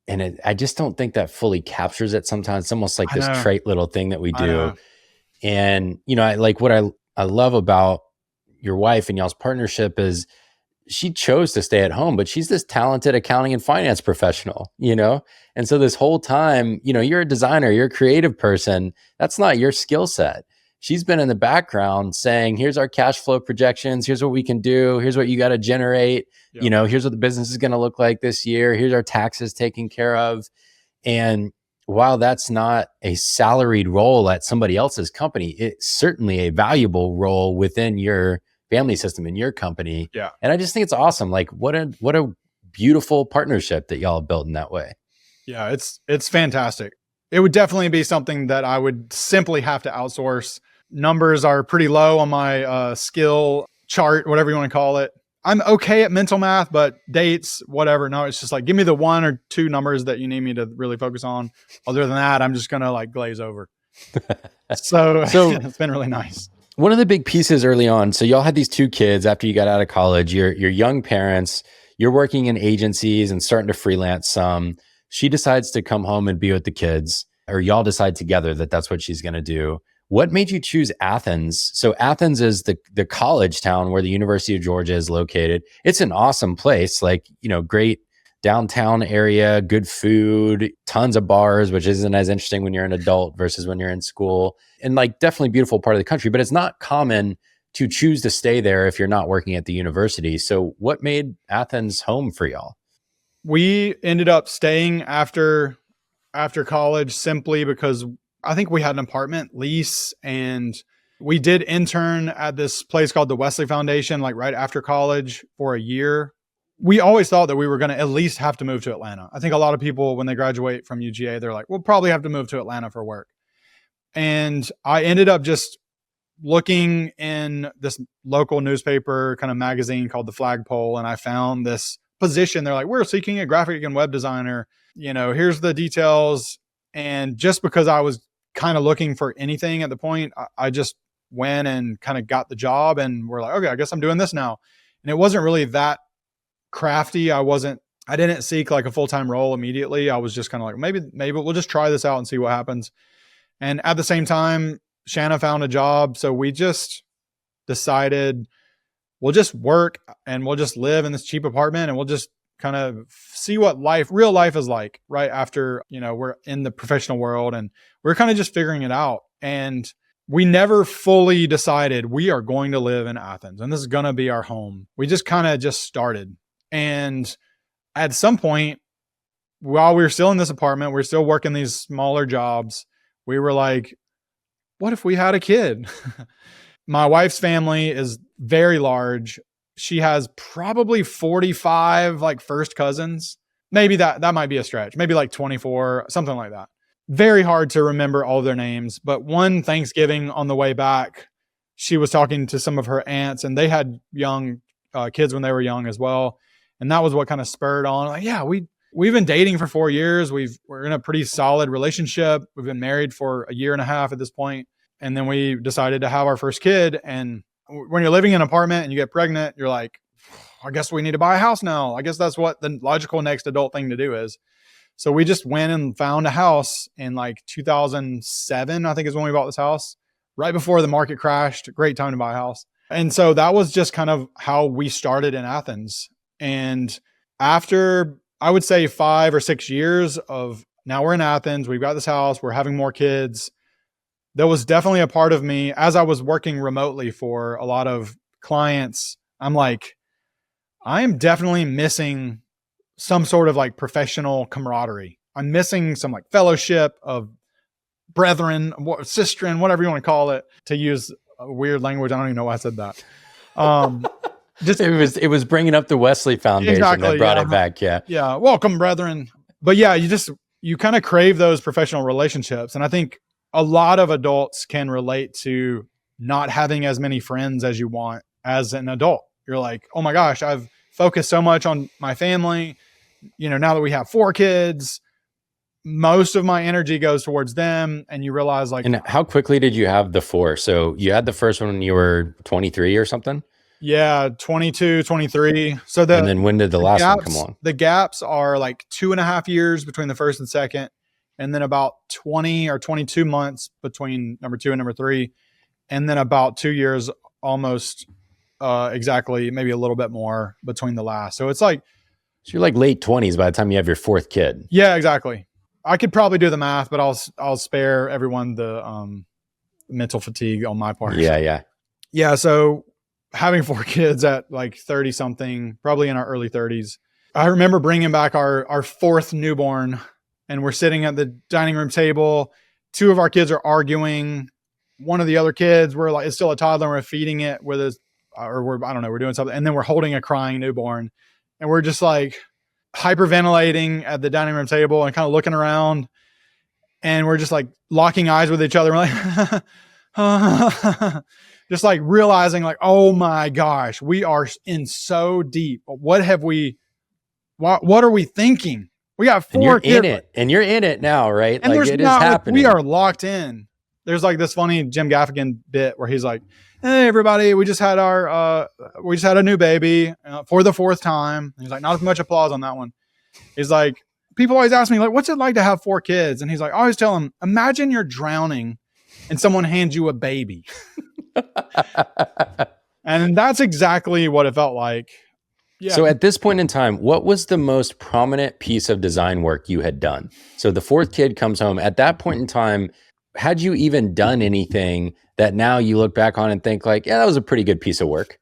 And I just don't think that fully captures it sometimes. It's almost like this trite little thing that we do. And, I like what I love about your wife and y'all's partnership is she chose to stay at home, but she's this talented accounting and finance professional, And so this whole time, you're a designer, you're a creative person. That's not your skill set. She's been in the background saying, here's our cash flow projections. Here's what we can do. Here's what you got to generate. Yep. Here's what the business is going to look like this year. Here's our taxes taken care of. And while that's not a salaried role at somebody else's company, it's certainly a valuable role within your family system in your company. Yeah. And I just think it's awesome. Like what a beautiful partnership that y'all have built in that way. Yeah, it's fantastic. It would definitely be something that I would simply have to outsource. Numbers are pretty low on my skill chart, whatever you want to call it. I'm okay at mental math, but dates, whatever. No, it's just like give me the one or two numbers that you need me to really focus on. Other than that, I'm just gonna like glaze over. So So it's been really nice. one of the big pieces early on, so y'all had these two kids after you got out of college. You're young parents. You're working in agencies and starting to freelance some. She decides to come home and be with the kids, or y'all decide together that that's what she's going to do. What made you choose Athens? So Athens is the college town where the University of Georgia is located. It's an awesome place, like, great downtown area, good food, tons of bars, which isn't as interesting when you're an adult versus when you're in school, and like definitely beautiful part of the country, but it's not common to choose to stay there if you're not working at the university. So what made Athens home for y'all? We ended up staying after college simply because I think we had an apartment lease, and we did intern at this place called the Wesley Foundation, like right after college for a year. We always thought that we were going to at least have to move to Atlanta. I think a lot of people, when they graduate from UGA, they're like, we'll probably have to move to Atlanta for work. And I ended up just looking in this local newspaper kind of magazine called The Flagpole, and I found this position. They're like, we're seeking a graphic and web designer. Here's the details. And just because I was kind of looking for anything at the point, I just went and kind of got the job, and we're like, okay, I guess I'm doing this now. And it wasn't really that crafty. I didn't seek like a full-time role immediately. I was just kind of like, maybe we'll just try this out and see what happens. And at the same time, Shanna found a job. So we just decided we'll just work and we'll just live in this cheap apartment, and we'll just kind of see what real life is like right after, we're in the professional world, and we're kind of just figuring it out. And we never fully decided we are going to live in Athens and this is going to be our home. We just kind of just started. And at some point, while we were still in this apartment, we were still working these smaller jobs. We were like, what if we had a kid? My wife's family is very large. She has probably 45 like first cousins. Maybe that might be a stretch. Maybe like 24, something like that. Very hard to remember all of their names. But one Thanksgiving on the way back, she was talking to some of her aunts, and they had young kids when they were young as well. And that was what kind of spurred on. Like, yeah, we've been dating for 4 years. We're in a pretty solid relationship. We've been married for a year and a half at this point. And then we decided to have our first kid. And when you're living in an apartment and you get pregnant, you're like, I guess we need to buy a house now. I guess that's what the logical next adult thing to do is. So we just went and found a house in like 2007, I think is when we bought this house, right before the market crashed. Great time to buy a house. And so that was just kind of how we started in Athens. And after, I would say 5 or 6 years of now we're in Athens, we've got this house, we're having more kids. There was definitely a part of me as I was working remotely for a lot of clients. I'm like, I am definitely missing some sort of like professional camaraderie. I'm missing some like fellowship of brethren, sistren, whatever you want to call it, to use a weird language. I don't even know why I said that. Just it was bringing up the Wesley Foundation that brought it back. Yeah. Welcome, brethren. But yeah, you kind of crave those professional relationships. And I think a lot of adults can relate to not having as many friends as you want as an adult. You're like, oh my gosh, I've focused so much on my family. Now that we have 4 kids, most of my energy goes towards them. And you realize like, and how quickly did you have the 4? So you had the first one when you were 23 or something? Yeah, 22, 23. So and then when did the last one come along? The gaps are like 2.5 years between the first and second, and then about 20 or 22 months between number 2 and number 3, and then about 2 years almost exactly, maybe a little bit more between the last. So it's like, so you're like late 20s by the time you have your 4th kid. Yeah, exactly. I could probably do the math, but I'll spare everyone the mental fatigue on my part. Yeah. So having 4 kids at like 30 something, probably in our early 30s. I remember bringing back our 4th newborn, and we're sitting at the dining room table. 2 of our kids are arguing. One of the other kids, we're like, it's still a toddler. We're feeding it with I don't know, we're doing something. And then we're holding a crying newborn, and we're just like, hyperventilating at the dining room table and kind of looking around, and we're just like locking eyes with each other. We're like, just like realizing like, oh my gosh, we are in so deep. What are we thinking? We got 4 and you're kids. in it, and you're in it now, right? And like there's it is not, happening. we are locked in. There's like this funny Jim Gaffigan bit where he's like, "Hey everybody, we just had a new baby for the 4th time." And he's like, "Not as much applause on that one." He's like, people always ask me like, "What's it like to have 4 kids?" And he's like, I always tell them, imagine you're drowning and someone hands you a baby. And that's exactly what it felt like. Yeah. So at this point in time, what was the most prominent piece of design work you had done? So the 4th kid comes home. At that point in time, had you even done anything that now you look back on and think like, yeah, that was a pretty good piece of work?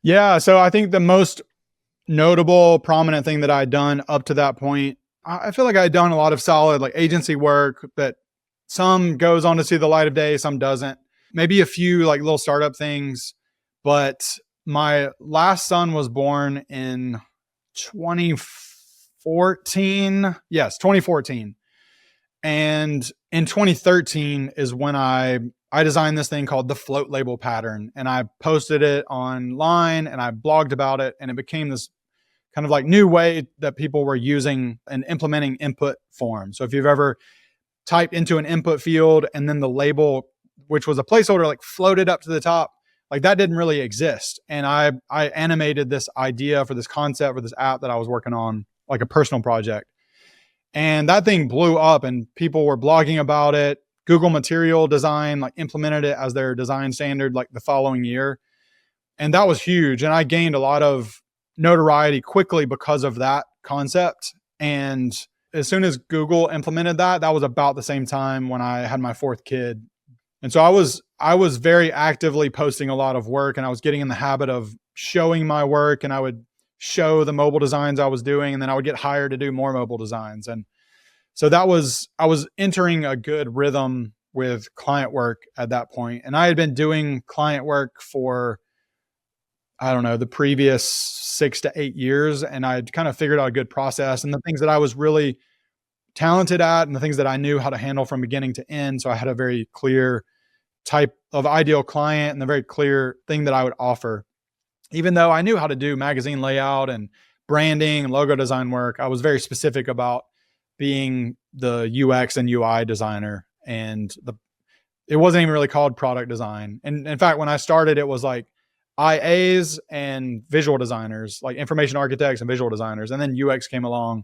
Yeah. So I think the most notable, prominent thing that I'd done up to that point, I feel like I'd done a lot of solid like agency work that some goes on to see the light of day, some doesn't. Maybe a few like little startup things, but my last son was born in 2014. Yes, 2014. And in 2013 is when I designed this thing called the float label pattern, and I posted it online and I blogged about it, and it became this kind of like new way that people were using and implementing input forms. So if you've ever typed into an input field and then the label, which was a placeholder, like floated up to the top, like that didn't really exist. And I animated this idea for this concept for this app that I was working on, like a personal project. And that thing blew up and people were blogging about it. Google Material Design like implemented it as their design standard like the following year. And that was huge. And I gained a lot of notoriety quickly because of that concept. And as soon as Google implemented that, that was about the same time when I had my 4th kid. And so I was very actively posting a lot of work, and I was getting in the habit of showing my work, and I would show the mobile designs I was doing, and then I would get hired to do more mobile designs. And so I was entering a good rhythm with client work at that point. And I had been doing client work for, I don't know, the previous 6 to 8 years. And I'd kind of figured out a good process and the things that I was really talented at and the things that I knew how to handle from beginning to end. So I had a very clear type of ideal client and a very clear thing that I would offer. Even though I knew how to do magazine layout and branding and logo design work, I was very specific about being the UX and UI designer. And it wasn't even really called product design. And in fact, when I started, it was like IAs and visual designers, like information architects and visual designers. And then UX came along.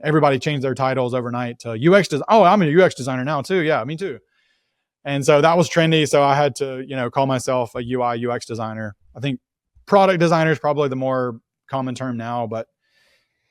Everybody changed their titles overnight to UX design. Oh, I'm a UX designer now too. Yeah, me too. And so that was trendy. So I had to, call myself a UI UX designer. I think product designer is probably the more common term now, but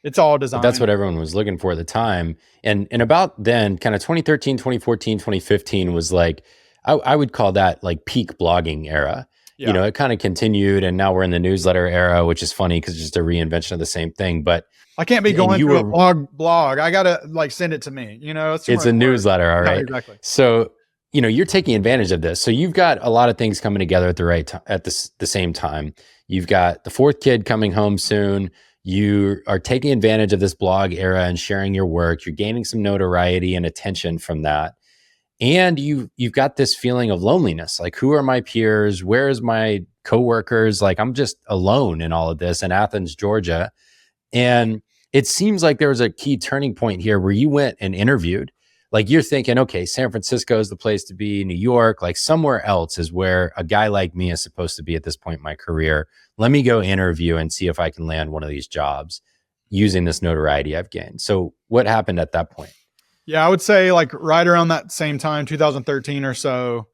it's all design. But that's what everyone was looking for at the time. And about then, kind of 2013, 2014, 2015 was like, I would call that like peak blogging era. Yeah. It kind of continued, and now we're in the newsletter era, which is funny because it's just a reinvention of the same thing. But I can't be going through a blog. I got to like send it to me, it's a newsletter. All right. Yeah, exactly. So, you're taking advantage of this. So you've got a lot of things coming together at the right time, at the same time. You've got the 4th kid coming home soon. You are taking advantage of this blog era and sharing your work. You're gaining some notoriety and attention from that. And you've got this feeling of loneliness. Like, who are my peers? Where's my coworkers? Like, I'm just alone in all of this in Athens, Georgia. And it seems like there was a key turning point here where you went and interviewed. Like, you're thinking, okay, San Francisco is the place to be, New York, like somewhere else is where a guy like me is supposed to be at this point in my career. Let me go interview and see if I can land one of these jobs using this notoriety I've gained. So what happened at that point? Yeah, I would say like right around that same time, 2013 or so,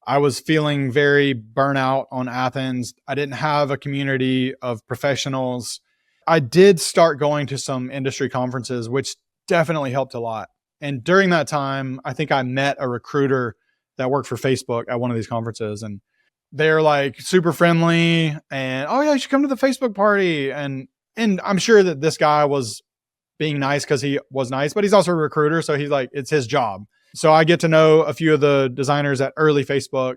I was feeling very burnout on Athens. I didn't have a community of professionals. I did start going to some industry conferences, which definitely helped a lot. And during that time, I think I met a recruiter that worked for Facebook at one of these conferences. And they're like super friendly and, oh yeah, you should come to the Facebook party. And I'm sure that this guy was being nice because he was nice, but he's also a recruiter. So he's like, it's his job. So I get to know a few of the designers at early Facebook,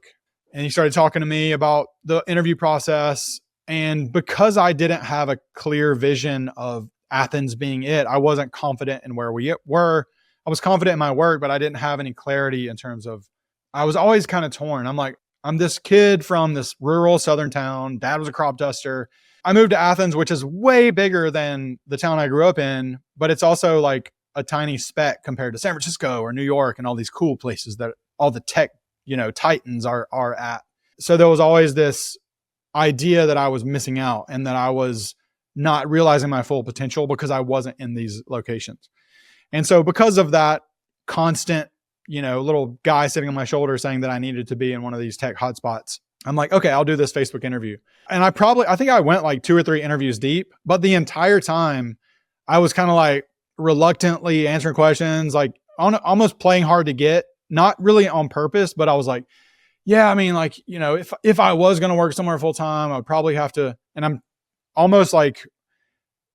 and he started talking to me about the interview process. And because I didn't have a clear vision of Athens being it. I wasn't confident in where we were. I was confident in my work, but I didn't have any clarity in terms of, I was always kind of torn. I'm like, I'm this kid from this rural southern town. Dad was a crop duster. I moved to Athens, which is way bigger than the town I grew up in, but it's also like a tiny speck compared to San Francisco or New York and all these cool places that all the tech, titans are at. So there was always this idea that I was missing out and that I was not realizing my full potential because I wasn't in these locations. And so because of that constant, little guy sitting on my shoulder saying that I needed to be in one of these tech hotspots, I'm like, okay, I'll do this Facebook interview. And I think I went like 2 or 3 interviews deep, but the entire time I was kind of like reluctantly answering questions, like almost playing hard to get, not really on purpose, but I was like, yeah, I mean, like, if I was going to work somewhere full time, I would probably have to, and I'm almost like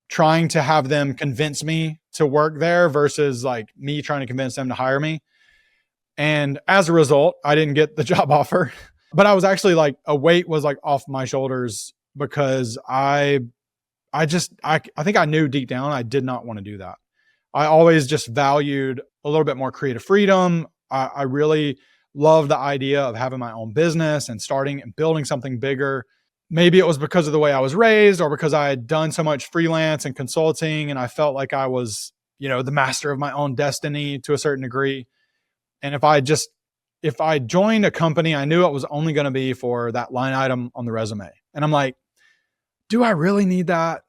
trying to have them convince me to work there versus like me trying to convince them to hire me. And as a result, I didn't get the job offer, but I was actually like, a weight was like off my shoulders because I think I knew deep down I did not want to do that. I always just valued a little bit more creative freedom. I really love the idea of having my own business and starting and building something bigger. Maybe it was because of the way I was raised or because I had done so much freelance and consulting and I felt like I was, the master of my own destiny to a certain degree. And if I joined a company, I knew it was only going to be for that line item on the resume. And I'm like, do I really need that?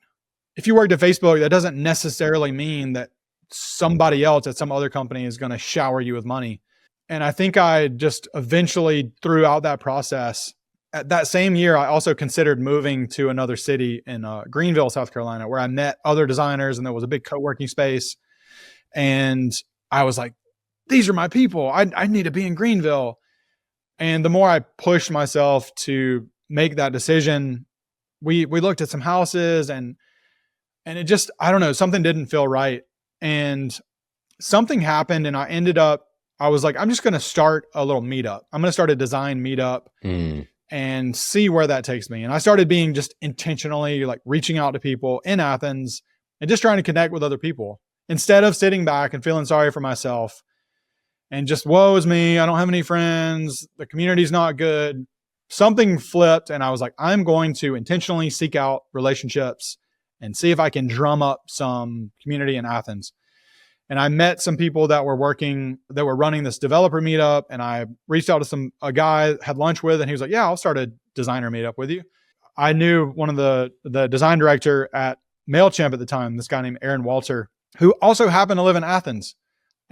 If you worked at Facebook, that doesn't necessarily mean that somebody else at some other company is going to shower you with money. And I think I just eventually throughout that process, at that same year, I also considered moving to another city in Greenville, South Carolina, where I met other designers and there was a big co-working space. And I was like, these are my people. I need to be in Greenville. And the more I pushed myself to make that decision, we looked at some houses and it just, I don't know, something didn't feel right. And something happened and I was like, I'm just going to start a little meetup. I'm going to start a design meetup and see where that takes me. And I started being just intentionally like reaching out to people in Athens and just trying to connect with other people instead of sitting back and feeling sorry for myself and just, woe is me. I don't have any friends. The community's not good. Something flipped. And I was like, I'm going to intentionally seek out relationships and see if I can drum up some community in Athens. And I met some people that were running this developer meetup. And I reached out to a guy I had lunch with, and he was like, yeah, I'll start a designer meetup with you. I knew one of the design director at MailChimp at the time, this guy named Aaron Walter, who also happened to live in Athens.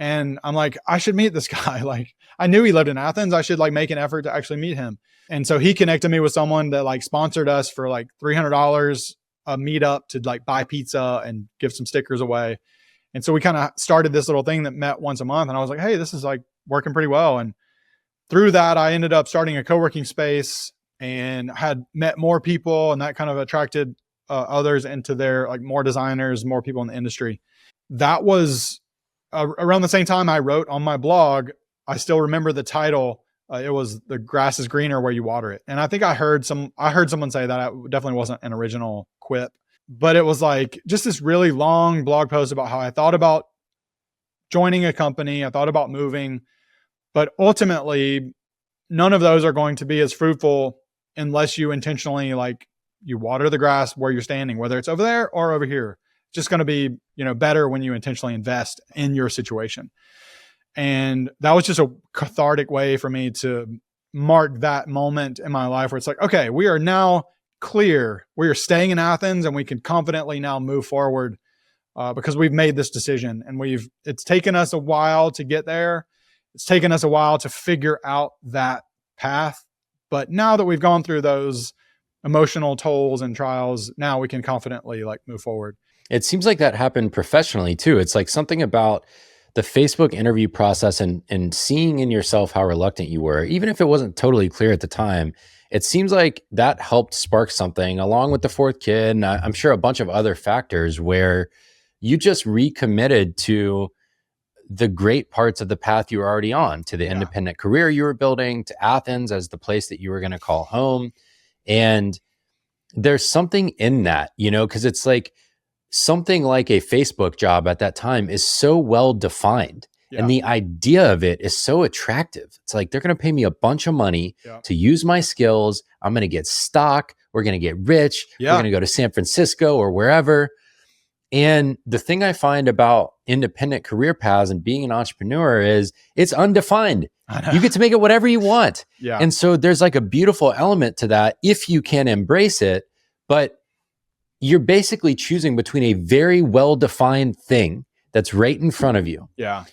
And I'm like, I should meet this guy. Like, I knew he lived in Athens. I should like make an effort to actually meet him. And so he connected me with someone that like sponsored us for like $300 a meetup to like buy pizza and give some stickers away. And so we kind of started this little thing that met once a month. And I was like, hey, this is like working pretty well. And through that, I ended up starting a co-working space and had met more people. And that kind of attracted others into their like more designers, more people in the industry. That was around the same time I wrote on my blog. I still remember the title. It was "The Grass is Greener Where You Water It." And I think I heard someone say that. It definitely wasn't an original quip. But it was like just this really long blog post about how I thought about joining a company. I thought about moving, but ultimately none of those are going to be as fruitful unless you intentionally like you water the grass where you're standing, whether it's over there or over here. It's just going to be, better when you intentionally invest in your situation. And that was just a cathartic way for me to mark that moment in my life where it's like, okay, we are now clear. We are staying in Athens and we can confidently now move forward because we've made this decision and it's taken us a while to get there. It's taken us a while to figure out that path. But now that we've gone through those emotional tolls and trials, now we can confidently like move forward. It seems like that happened professionally too. It's like something about the Facebook interview process and seeing in yourself how reluctant you were, even if it wasn't totally clear at the time. It seems like that helped spark something along with the fourth kid. And I'm sure a bunch of other factors where you just recommitted to the great parts of the path you were already on, to the independent career you were building, to Athens as the place that you were going to call home. And there's something in that, because it's like something like a Facebook job at that time is so well defined. Yeah. And the idea of it is so attractive. It's like, they're going to pay me a bunch of money to use my skills. I'm going to get stock. We're going to get rich. We're going to go to San Francisco or wherever. And the thing I find about independent career paths and being an entrepreneur is it's undefined. You get to make it whatever you want. Yeah. And so there's like a beautiful element to that if you can embrace it, but you're basically choosing between a very well-defined thing that's right in front of you. Yeah.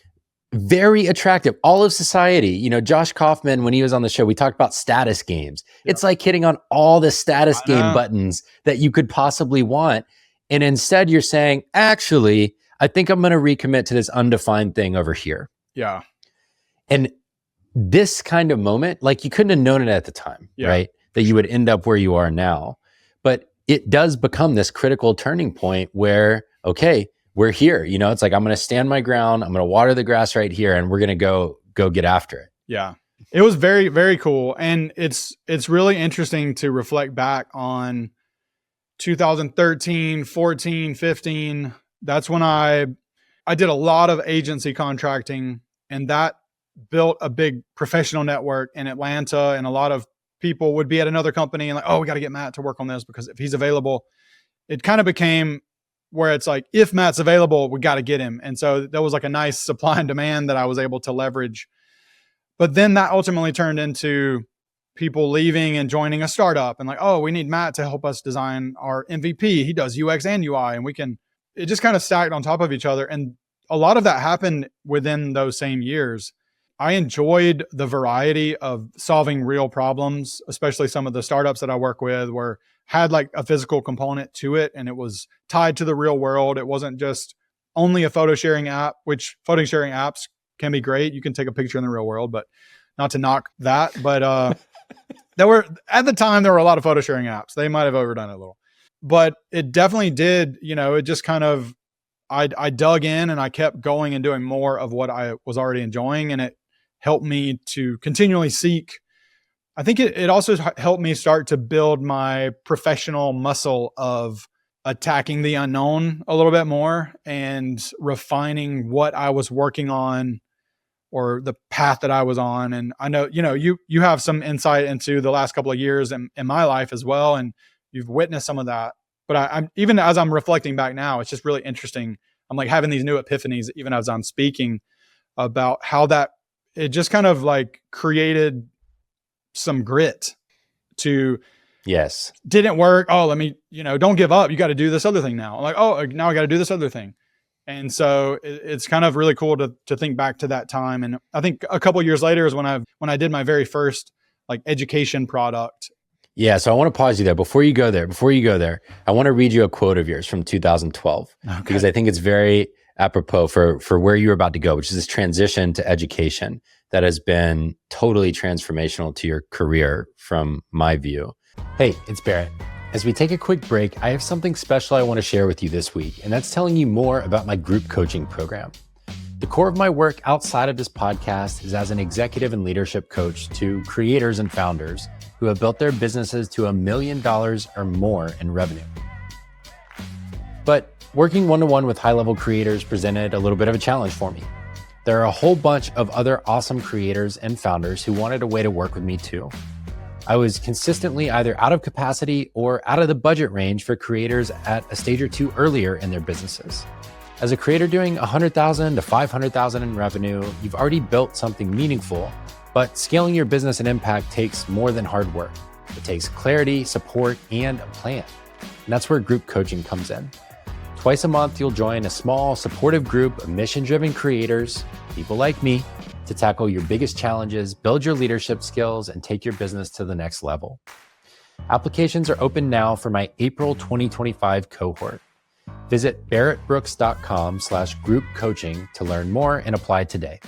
Very attractive. All of society, you know, Josh Kaufman, when he was on the show, we talked about status games. It's like hitting on all the status game buttons that you could possibly want. And instead you're saying, actually, I think I'm going to recommit to this undefined thing over here. Yeah. And this kind of moment, like, you couldn't have known it at the time, right? That you would end up where you are now. But it does become this critical turning point where, okay, we're here. You know, it's like, I'm going to stand my ground. I'm going to water the grass right here, and we're going to go get after it. Yeah. It was very, very cool. And it's really interesting to reflect back on 2013, 14, 15. That's when I did a lot of agency contracting, and that built a big professional network in Atlanta. And a lot of people would be at another company and like, oh, we got to get Matt to work on this because if he's available, it kind of became where it's like, if Matt's available, we got to get him. And so there was like a nice supply and demand that I was able to leverage. But then that ultimately turned into people leaving and joining a startup and like, oh, we need Matt to help us design our MVP. He does UX and UI, and it just kind of stacked on top of each other. And a lot of that happened within those same years. I enjoyed the variety of solving real problems, especially some of the startups that I work with had like a physical component to it, and it was tied to the real world. It wasn't just only a photo sharing app, which photo sharing apps can be great. You can take a picture in the real world, but not to knock that. But at the time, there were a lot of photo sharing apps. They might have overdone it a little, but it definitely did, it just kind of, I dug in and I kept going and doing more of what I was already enjoying. And it helped me to continually seek. I think it also helped me start to build my professional muscle of attacking the unknown a little bit more and refining what I was working on or the path that I was on. And I know, you have some insight into the last couple of years in my life as well. And you've witnessed some of that, but I'm even as I'm reflecting back now, it's just really interesting. I'm like having these new epiphanies, even as I'm speaking about how it just kind of like created some grit to, yes, didn't work. Oh, let me, don't give up. You got to do this other thing now. I'm like, oh, now I got to do this other thing. And so it's kind of really cool to think back to that time. And I think a couple of years later is when I did my very first like education product. Yeah. So I want to pause you there. Before you go there, I want to read you a quote of yours from 2012, because I think it's very apropos for where you're about to go, which is this transition to education that has been totally transformational to your career from my view. Hey, it's Barrett. As we take a quick break, I have something special I want to share with you this week, and that's telling you more about my group coaching program. The core of my work outside of this podcast is as an executive and leadership coach to creators and founders who have built their businesses to $1 million or more in revenue. But working one-to-one with high-level creators presented a little bit of a challenge for me. There are a whole bunch of other awesome creators and founders who wanted a way to work with me too. I was consistently either out of capacity or out of the budget range for creators at a stage or two earlier in their businesses. As a creator doing $100,000 to $500,000 in revenue, you've already built something meaningful, but scaling your business and impact takes more than hard work. It takes clarity, support, and a plan. And that's where group coaching comes in. Twice a month, you'll join a small, supportive group of mission-driven creators, people like me, to tackle your biggest challenges, build your leadership skills, and take your business to the next level. Applications are open now for my April 2025 cohort. Visit barrettbrooks.com/group coaching to learn more and apply today.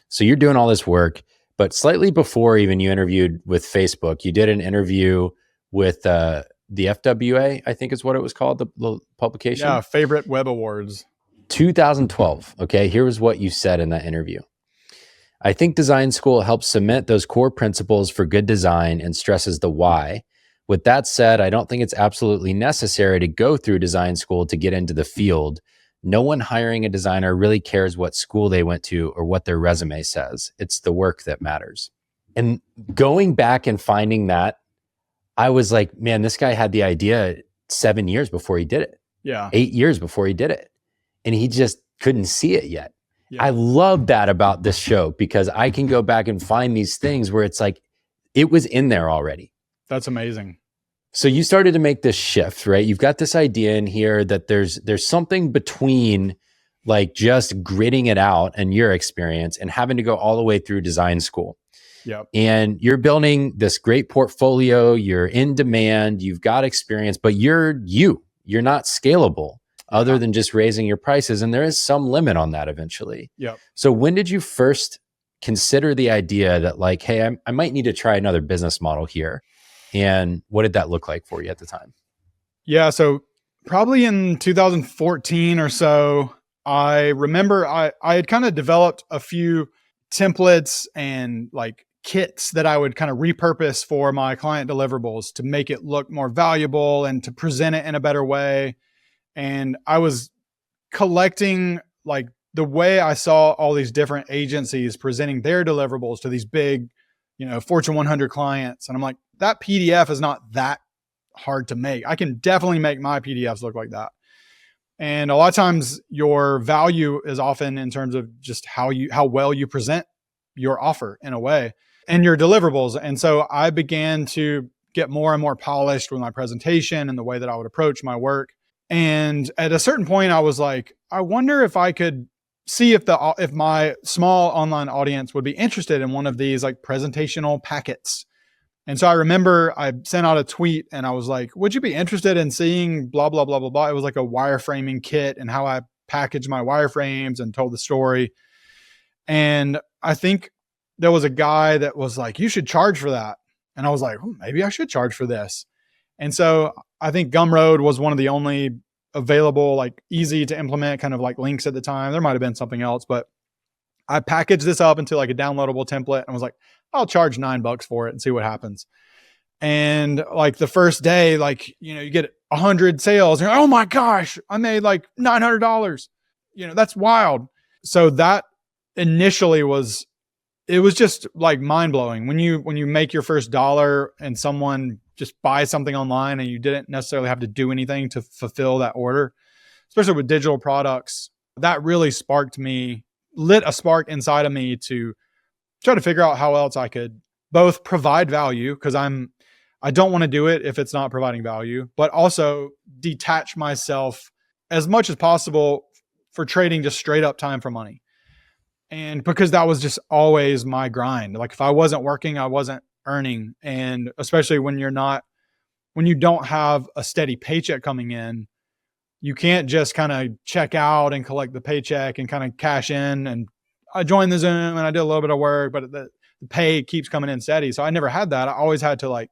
So you're doing all this work, but slightly before even you interviewed with Facebook, you did an interview with the FWA, I think is what it was called, the publication. Yeah, Favorite Web Awards. 2012. Okay, here was what you said in that interview. I think design school helps cement those core principles for good design and stresses the why, With that said, I don't think it's absolutely necessary to go through design school to get into the field. No one hiring a designer really cares what school they went to or what their resume says. It's the work that matters. And going back and finding that, I was like, man, this guy had the idea 7 years before he did it. Yeah. 8 years before he did it. And he just couldn't see it yet. Yeah. I love that about this show because I can go back and find these things where it's like, it was in there already. That's amazing. So you started to make this shift, right? You've got this idea in here that there's something between like just gritting it out and your experience and having to go all the way through design school. Yep. And you're building this great portfolio, you're in demand, you've got experience, but you're not scalable other than just raising your prices. And there is some limit on that eventually. Yep. So when did you first consider the idea that like, hey, I might need to try another business model here? And what did that look like for you at the time? Yeah. So probably in 2014 or so, I remember I had kind of developed a few templates and like kits that I would kind of repurpose for my client deliverables to make it look more valuable and to present it in a better way. And I was collecting like the way I saw all these different agencies presenting their deliverables to these big, Fortune 100 clients. And I'm like, that PDF is not that hard to make. I can definitely make my PDFs look like that. And a lot of times your value is often in terms of just how well you present your offer in a way and your deliverables. And so I began to get more and more polished with my presentation and the way that I would approach my work. And at a certain point I was like, I wonder if I could see if my small online audience would be interested in one of these like presentational packets. And so I remember I sent out a tweet and I was like, would you be interested in seeing blah, blah, blah, blah, blah. It was like a wireframing kit and how I packaged my wireframes and told the story. And I think there was a guy that was like, you should charge for that. And I was like, maybe I should charge for this. And so I think Gumroad was one of the only available, like easy to implement kind of like links at the time. There might've been something else, but I packaged this up into like a downloadable template and was like, I'll charge $9 for it and see what happens. And like the first day, like, you get 100 sales and oh my gosh, I made like $900, that's wild. So that initially it was just like mind blowing when you make your first dollar and someone just buys something online and you didn't necessarily have to do anything to fulfill that order, especially with digital products. That really lit a spark inside of me to try to figure out how else I could both provide value, because I don't want to do it if it's not providing value, but also detach myself as much as possible for trading just straight up time for money. And because that was just always my grind. Like if I wasn't working, I wasn't earning. And especially when you don't have a steady paycheck coming in, you can't just kind of check out and collect the paycheck and kind of cash in. And I joined the Zoom and I did a little bit of work, but the pay keeps coming in steady. So I never had that. I always had to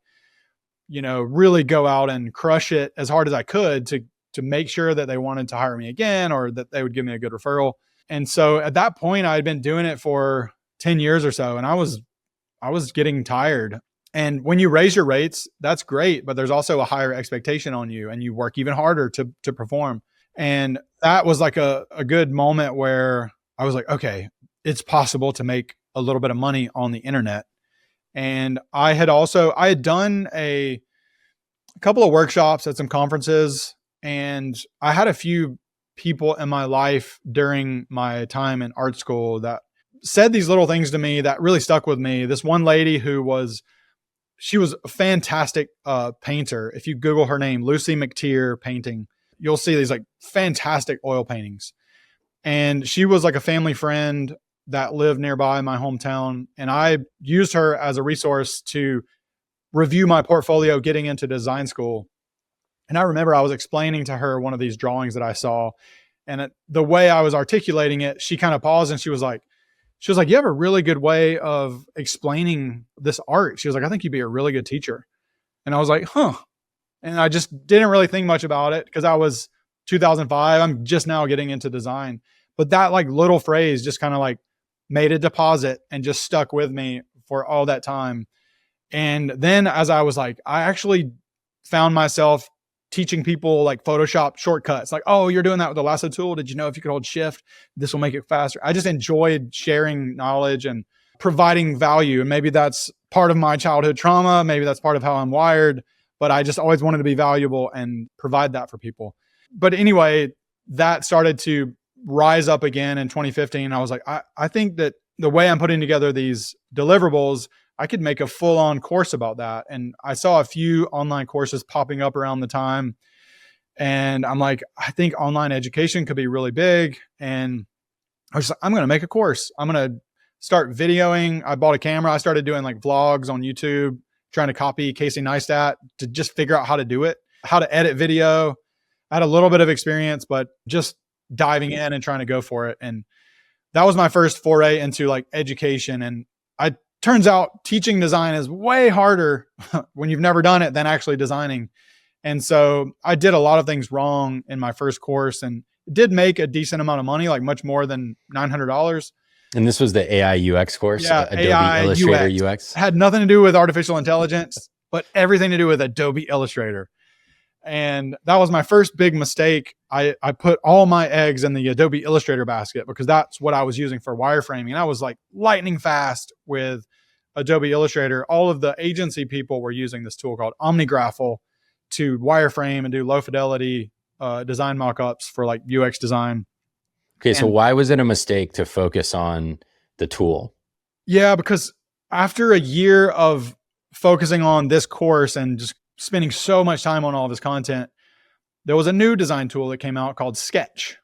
really go out and crush it as hard as I could to make sure that they wanted to hire me again or that they would give me a good referral. And so at that point I had been doing it for 10 years or so. And I was getting tired. And when you raise your rates, that's great, but there's also a higher expectation on you and you work even harder to perform. And that was like a good moment where I was like, okay, it's possible to make a little bit of money on the internet. And I had done a couple of workshops at some conferences, and I had a few people in my life during my time in art school that said these little things to me that really stuck with me. This one lady she was a fantastic painter. If you Google her name, Lucy McTeer painting, you'll see these like fantastic oil paintings. And she was like a family friend that lived nearby my hometown. And I used her as a resource to review my portfolio getting into design school. And I remember I was explaining to her one of these drawings that I saw, and the way I was articulating it, she kind of paused and she was like, you have a really good way of explaining this art. She was like, I think you'd be a really good teacher. And I was like, huh. And I just didn't really think much about it because I was 2005. I'm just now getting into design. But that like little phrase just kind of like made a deposit and just stuck with me for all that time. And then as I was like, I actually found myself teaching people like Photoshop shortcuts. Like, oh, you're doing that with the lasso tool. Did you know if you could hold shift, this will make it faster? I just enjoyed sharing knowledge and providing value. And maybe that's part of my childhood trauma. Maybe that's part of how I'm wired, but I just always wanted to be valuable and provide that for people. But anyway, that started to rise up again in 2015. I was like, I think that the way I'm putting together these deliverables, I could make a full-on course about that. And I saw a few online courses popping up around the time. And I'm like, I think online education could be really big. And I was like, I'm going to make a course. I'm going to start videoing. I bought a camera. I started doing like vlogs on YouTube, trying to copy Casey Neistat to just figure out how to do it, how to edit video. I had a little bit of experience, but just diving in and trying to go for it. And that was my first foray into like education. And turns out teaching design is way harder when you've never done it than actually designing. And so I did a lot of things wrong in my first course and did make a decent amount of money, like much more than $900. And this was the AI UX course, yeah, Adobe AI, Illustrator UX. Had nothing to do with artificial intelligence, but everything to do with Adobe Illustrator. And that was my first big mistake. I put all my eggs in the Adobe Illustrator basket because that's what I was using for wireframing. And I was like lightning fast with Adobe Illustrator. All of the agency people were using this tool called OmniGraffle to wireframe and do low fidelity design mockups for like UX design. Okay, so why was it a mistake to focus on the tool? Yeah, because after a year of focusing on this course and just spending so much time on all this content, there was a new design tool that came out called Sketch.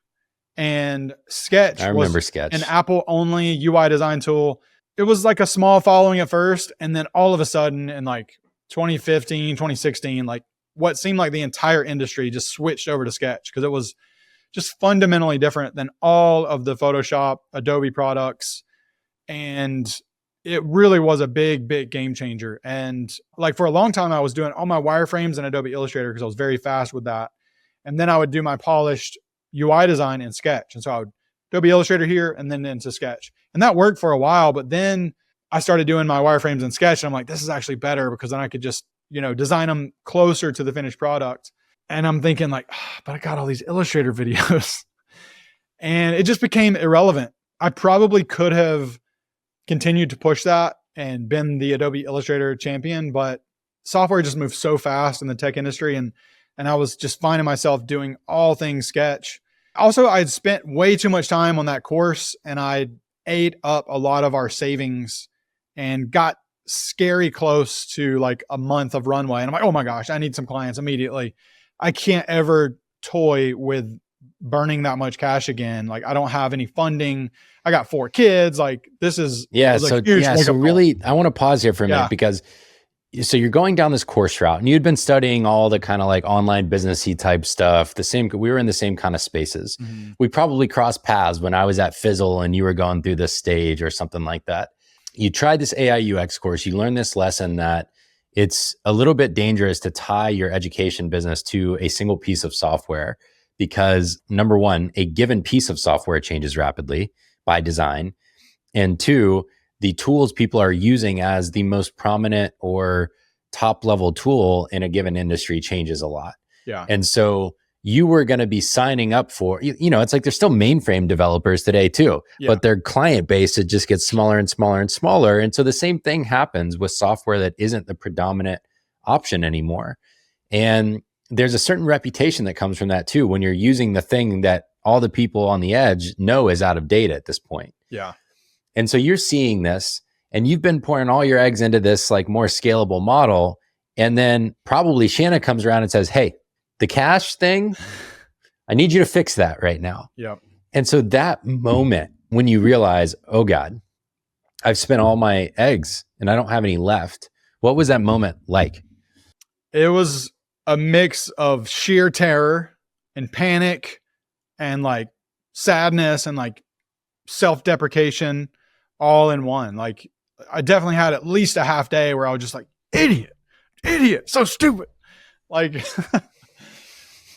And Sketch was Sketch, an Apple only UI design tool. It was like a small following at first. And then all of a sudden in like 2015, 2016, like what seemed like the entire industry just switched over to Sketch because it was just fundamentally different than all of the Photoshop, Adobe products. And it really was a big, big game changer. And like for a long time, I was doing all my wireframes in Adobe Illustrator because I was very fast with that. And then I would do my polished UI design in Sketch. And so I would Adobe Illustrator here and then into Sketch. And that worked for a while, but then I started doing my wireframes in Sketch. And I'm like, this is actually better because then I could just, design them closer to the finished product. And I'm thinking like, but I got all these Illustrator videos and it just became irrelevant. I probably could have continued to push that and been the Adobe Illustrator champion, but software just moved so fast in the tech industry. And I was just finding myself doing all things Sketch. Also, I'd spent way too much time on that course and I ate up a lot of our savings and got scary close to like a month of runway. And I'm like, oh my gosh, I need some clients immediately. I can't ever toy with burning that much cash again. Like I don't have any funding. I got 4 kids. Like this is, so really, I want to pause here for a minute because so you're going down this course route and you'd been studying all the kind of like online businessy type stuff. We were in the same kind of spaces. Mm-hmm. We probably crossed paths when I was at Fizzle and you were going through this stage or something like that. You tried this AI UX course. You learned this lesson that it's a little bit dangerous to tie your education business to a single piece of software because number one, a given piece of software changes rapidly by design. And 2, the tools people are using as the most prominent or top level tool in a given industry changes a lot. Yeah. And so you were going to be signing up for, it's like there's still mainframe developers today too, but their client base, it just gets smaller and smaller and smaller. And so the same thing happens with software that isn't the predominant option anymore. And there's a certain reputation that comes from that too, when you're using the thing that all the people on the edge know is out of date at this point. Yeah. And so you're seeing this and you've been pouring all your eggs into this like more scalable model. And then probably Shanna comes around and says, hey, the cash thing, I need you to fix that right now. Yeah. And so that moment when you realize, oh God, I've spent all my eggs and I don't have any left. What was that moment like? It was a mix of sheer terror and panic and like sadness and like self-deprecation all in one. Like I definitely had at least a half day where I was just like, idiot, so stupid. Like,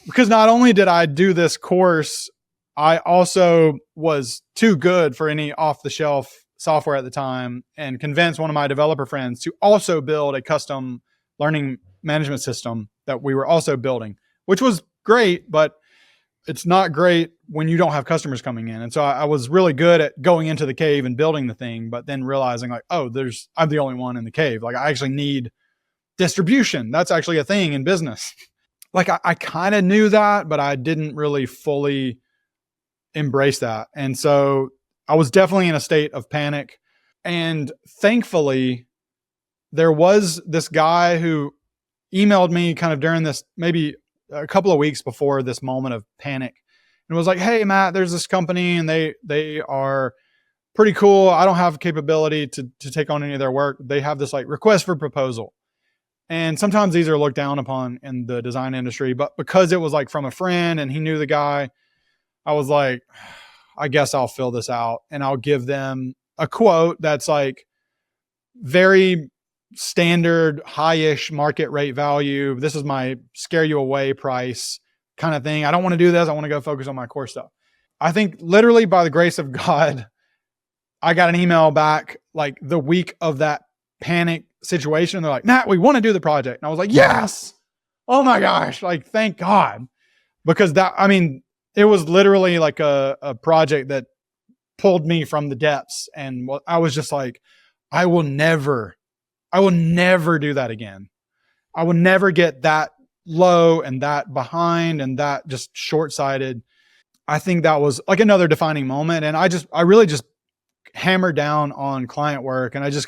because not only did I do this course, I also was too good for any off-the-shelf software at the time and convinced one of my developer friends to also build a custom learning management system that we were also building, which was great, but it's not great when you don't have customers coming in. And so I was really good at going into the cave and building the thing, but then realizing like, oh, I'm the only one in the cave. Like I actually need distribution. That's actually a thing in business. Like I kind of knew that, but I didn't really fully embrace that. And so I was definitely in a state of panic. And thankfully, there was this guy who emailed me kind of during this, maybe a couple of weeks before this moment of panic, and was like, hey, Matt, there's this company and they are pretty cool. I don't have capability to take on any of their work. They have this like request for proposal. And sometimes these are looked down upon in the design industry, but because it was like from a friend and he knew the guy, I was like, I guess I'll fill this out and I'll give them a quote that's like very standard, high-ish market rate value. This is my scare you away price kind of thing. I don't want to do this. I want to go focus on my core stuff. I think literally by the grace of God, I got an email back like the week of that panic situation. They're like, Matt, we want to do the project. And I was like, yes. Oh my gosh. Like, thank God. Because it was literally like a project that pulled me from the depths. And I was just like, I will never do that again. I will never get that low and that behind and that just short-sighted. I think that was like another defining moment. And I really just hammered down on client work. And I just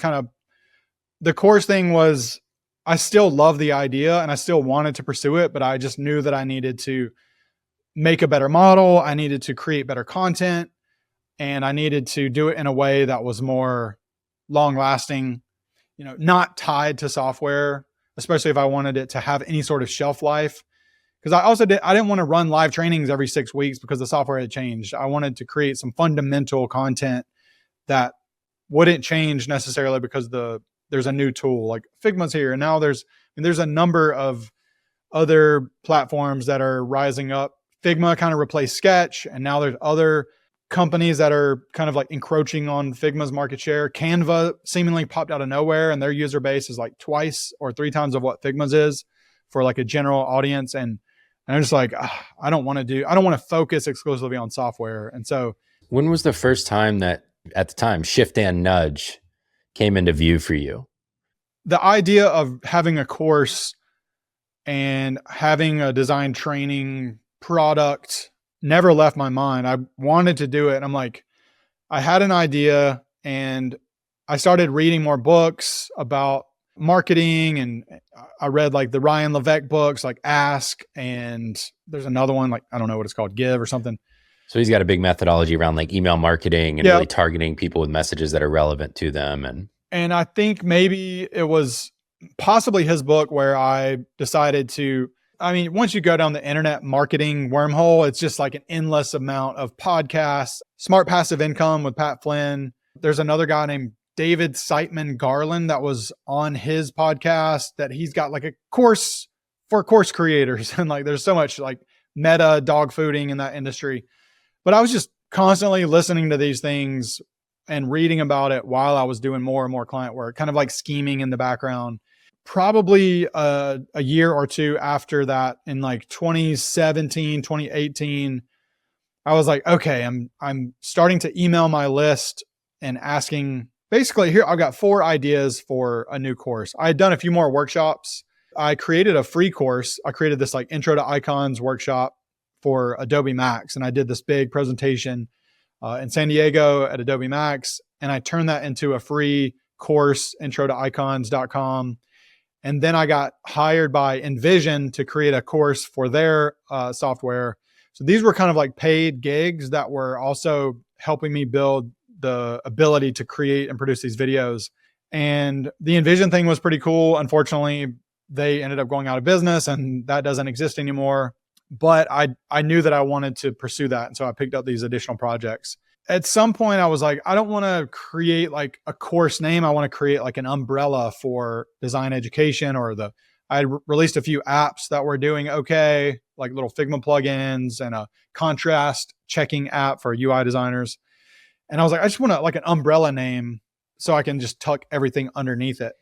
the course thing was, I still love the idea and I still wanted to pursue it, but I just knew that I needed to make a better model. I needed to create better content, and I needed to do it in a way that was more long lasting, not tied to software, especially if I wanted it to have any sort of shelf life. Because I didn't want to run live trainings every 6 weeks because the software had changed. I wanted to create some fundamental content that wouldn't change necessarily because there's a new tool like Figma's here. And now there's a number of other platforms that are rising up. Figma kind of replaced Sketch, and now there's other companies that are kind of like encroaching on Figma's market share. Canva seemingly popped out of nowhere, and their user base is like 2 or 3 times of what Figma's is for like a general audience. And I'm just like, I don't want to focus exclusively on software. And so when was the first time that at the time Shift and Nudge came into view for you? The idea of having a course and having a design training product never left my mind. I wanted to do it. And I'm like, I had an idea and I started reading more books about marketing, and I read like the Ryan Levesque books, like Ask, and there's another one, like, I don't know what it's called, Give or something. So he's got a big methodology around like email marketing and really targeting people with messages that are relevant to them. And I think maybe it was possibly his book where I decided to, once you go down the internet marketing wormhole, it's just like an endless amount of podcasts. Smart Passive Income with Pat Flynn. There's another guy named David Siteman Garland that was on his podcast that he's got like a course for course creators. And like, there's so much like meta dog fooding in that industry. But I was just constantly listening to these things and reading about it while I was doing more and more client work, kind of like scheming in the background. Probably a year or two after that, in like 2017, 2018, I was like, okay, I'm starting to email my list and asking, basically, here, I've got 4 ideas for a new course. I had done a few more workshops. I created a free course. I created this like Intro to Icons workshop for Adobe Max. And I did this big presentation in San Diego at Adobe Max. And I turned that into a free course, introtoicons.com. And then I got hired by Envision to create a course for their software. So these were kind of like paid gigs that were also helping me build the ability to create and produce these videos. And the Envision thing was pretty cool. Unfortunately, they ended up going out of business and that doesn't exist anymore. But I knew that I wanted to pursue that. And so I picked up these additional projects. At some point I was like, I don't want to create like a course name. I want to create like an umbrella for design education, I released a few apps that were doing okay, like little Figma plugins and a contrast checking app for UI designers. And I was like, I just want like an umbrella name so I can just tuck everything underneath it.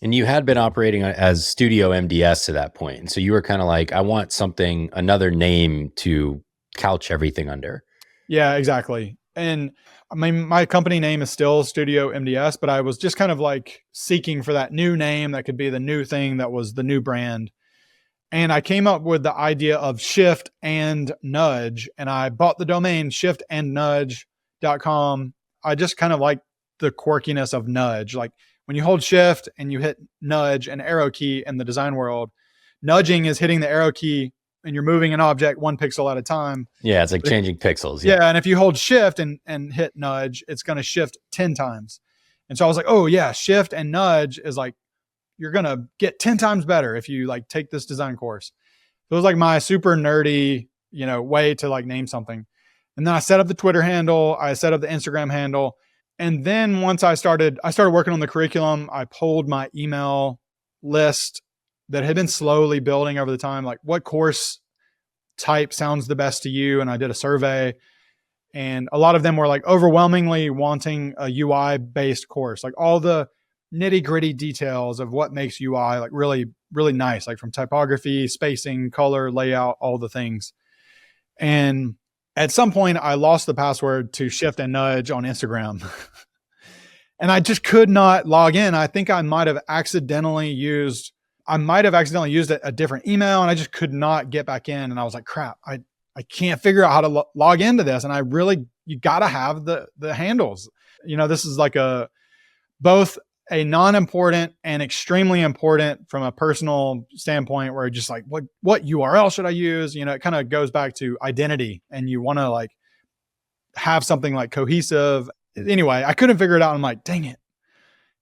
And you had been operating as Studio MDS to that point. And so you were kind of like, I want something, another name to couch everything under. Yeah, exactly. And I mean, my company name is still Studio MDS, but I was just kind of like seeking for that new name that could be the new thing that was the new brand. And I came up with the idea of shift and nudge. And I bought the domain shiftandnudge.com. I just kind of like the quirkiness of nudge. Like when you hold shift and you hit nudge, an arrow key in the design world, nudging is hitting the arrow key and you're moving an object one pixel at a time. Yeah, it's like changing pixels. Yeah. And if you hold shift and hit nudge, it's going to shift 10 times. And so I was like, oh yeah, shift and nudge is like, you're going to get 10 times better if you like take this design course. So it was like my super nerdy, way to like name something. And then I set up the Twitter handle. I set up the Instagram handle. And then once I started working on the curriculum, I pulled my email list that had been slowly building over the time. Like what course type sounds the best to you? And I did a survey, and a lot of them were like overwhelmingly wanting a UI based course, like all the nitty gritty details of what makes UI like really, really nice, like from typography, spacing, color, layout, all the things. And at some point I lost the password to shift and nudge on Instagram and I just could not log in. I think I might have accidentally used a different email, and I just could not get back in. And I was like, crap, I can't figure out how to log into this. And you got to have the handles. This is like both a non-important and extremely important from a personal standpoint, where just like, what URL should I use? It kind of goes back to identity, and you want to like have something like cohesive. Anyway, I couldn't figure it out. I'm like, dang it.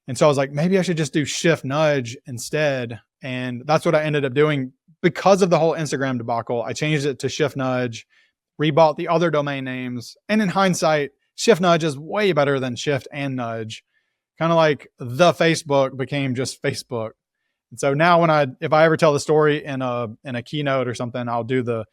And so I was like, maybe I should just do shift nudge instead. And that's what I ended up doing because of the whole Instagram debacle. I changed it to shift nudge, rebought the other domain names. And in hindsight, shift nudge is way better than shift and nudge. Kind of like the Facebook became just Facebook. And so now if I ever tell the story in a keynote or something, I'll do the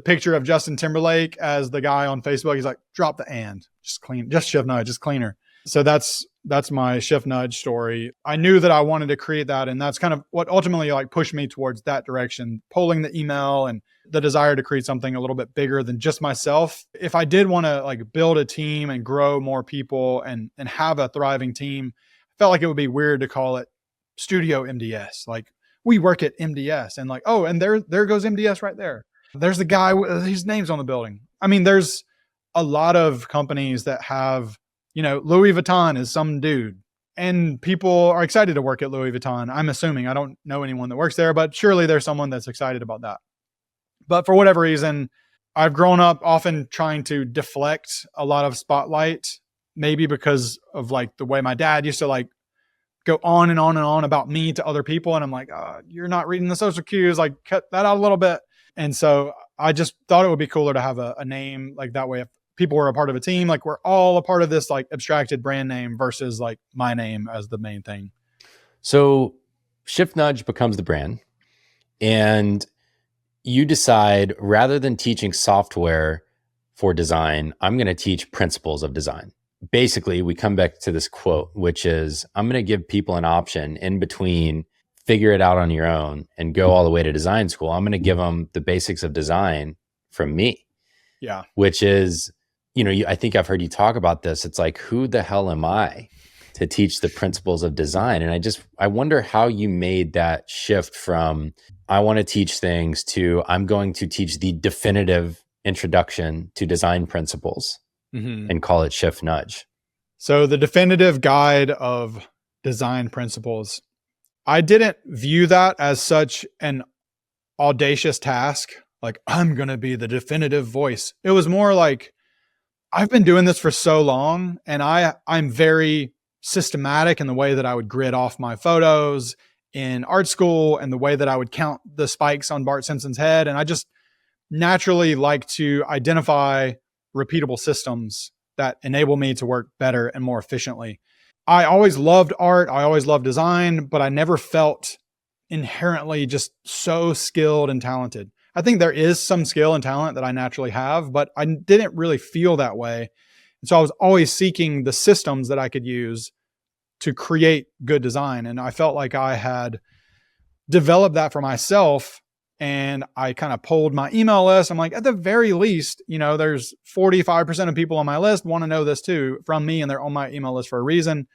picture of Justin Timberlake as the guy on Facebook. He's like, drop the and, just shift nudge, just cleaner. So that's my shift nudge story. I knew that I wanted to create that. And that's kind of what ultimately like pushed me towards that direction, pulling the email and the desire to create something a little bit bigger than just myself. If I did want to like build a team and grow more people and have a thriving team, I felt like it would be weird to call it Studio MDS. Like we work at MDS, and like, oh, and there goes MDS right there. There's the guy, his name's on the building. I mean, there's a lot of companies that have, Louis Vuitton is some dude, and people are excited to work at Louis Vuitton. I'm assuming. I don't know anyone that works there, but surely there's someone that's excited about that. But for whatever reason, I've grown up often trying to deflect a lot of spotlight, maybe because of like the way my dad used to like go on and on and on about me to other people. And I'm like, you're not reading the social cues, like cut that out a little bit. And so I just thought it would be cooler to have a name like that way. If people were a part of a team, like we're all a part of this like abstracted brand name versus like my name as the main thing. So Shift Nudge becomes the brand, and you decide, rather than teaching software for design, I'm going to teach principles of design. Basically, we come back to this quote, which is, I'm going to give people an option in between figure it out on your own and go all the way to design school. I'm going to give them the basics of design from me. Yeah. Which is, I think I've heard you talk about this. It's like, who the hell am I to teach the principles of design? And I wonder how you made that shift from, I want to teach things, to I'm going to teach the definitive introduction to design principles and call it Shift Nudge. So the definitive guide of design principles, I didn't view that as such an audacious task. Like, I'm going to be the definitive voice. It was more like, I've been doing this for so long, and I'm very systematic in the way that I would grid off my photos in art school and the way that I would count the spikes on Bart Simpson's head. And I just naturally like to identify repeatable systems that enable me to work better and more efficiently. I always loved art. I always loved design, but I never felt inherently just so skilled and talented. I think there is some skill and talent that I naturally have, but I didn't really feel that way. And so I was always seeking the systems that I could use to create good design. And I felt like I had developed that for myself. And I kind of pulled my email list. I'm like, at the very least, there's 45% of people on my list want to know this too from me, and they're on my email list for a reason.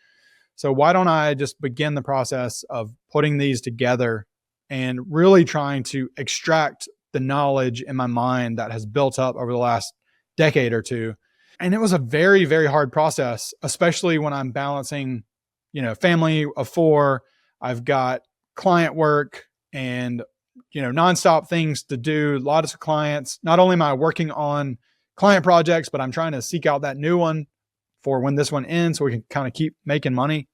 So why don't I just begin the process of putting these together and really trying to extract the knowledge in my mind that has built up over the last decade or two. And it was a very, very hard process, especially when I'm balancing, family of 4. I've got client work and, nonstop things to do, lots of clients. Not only am I working on client projects, but I'm trying to seek out that new one for when this one ends so we can kind of keep making money.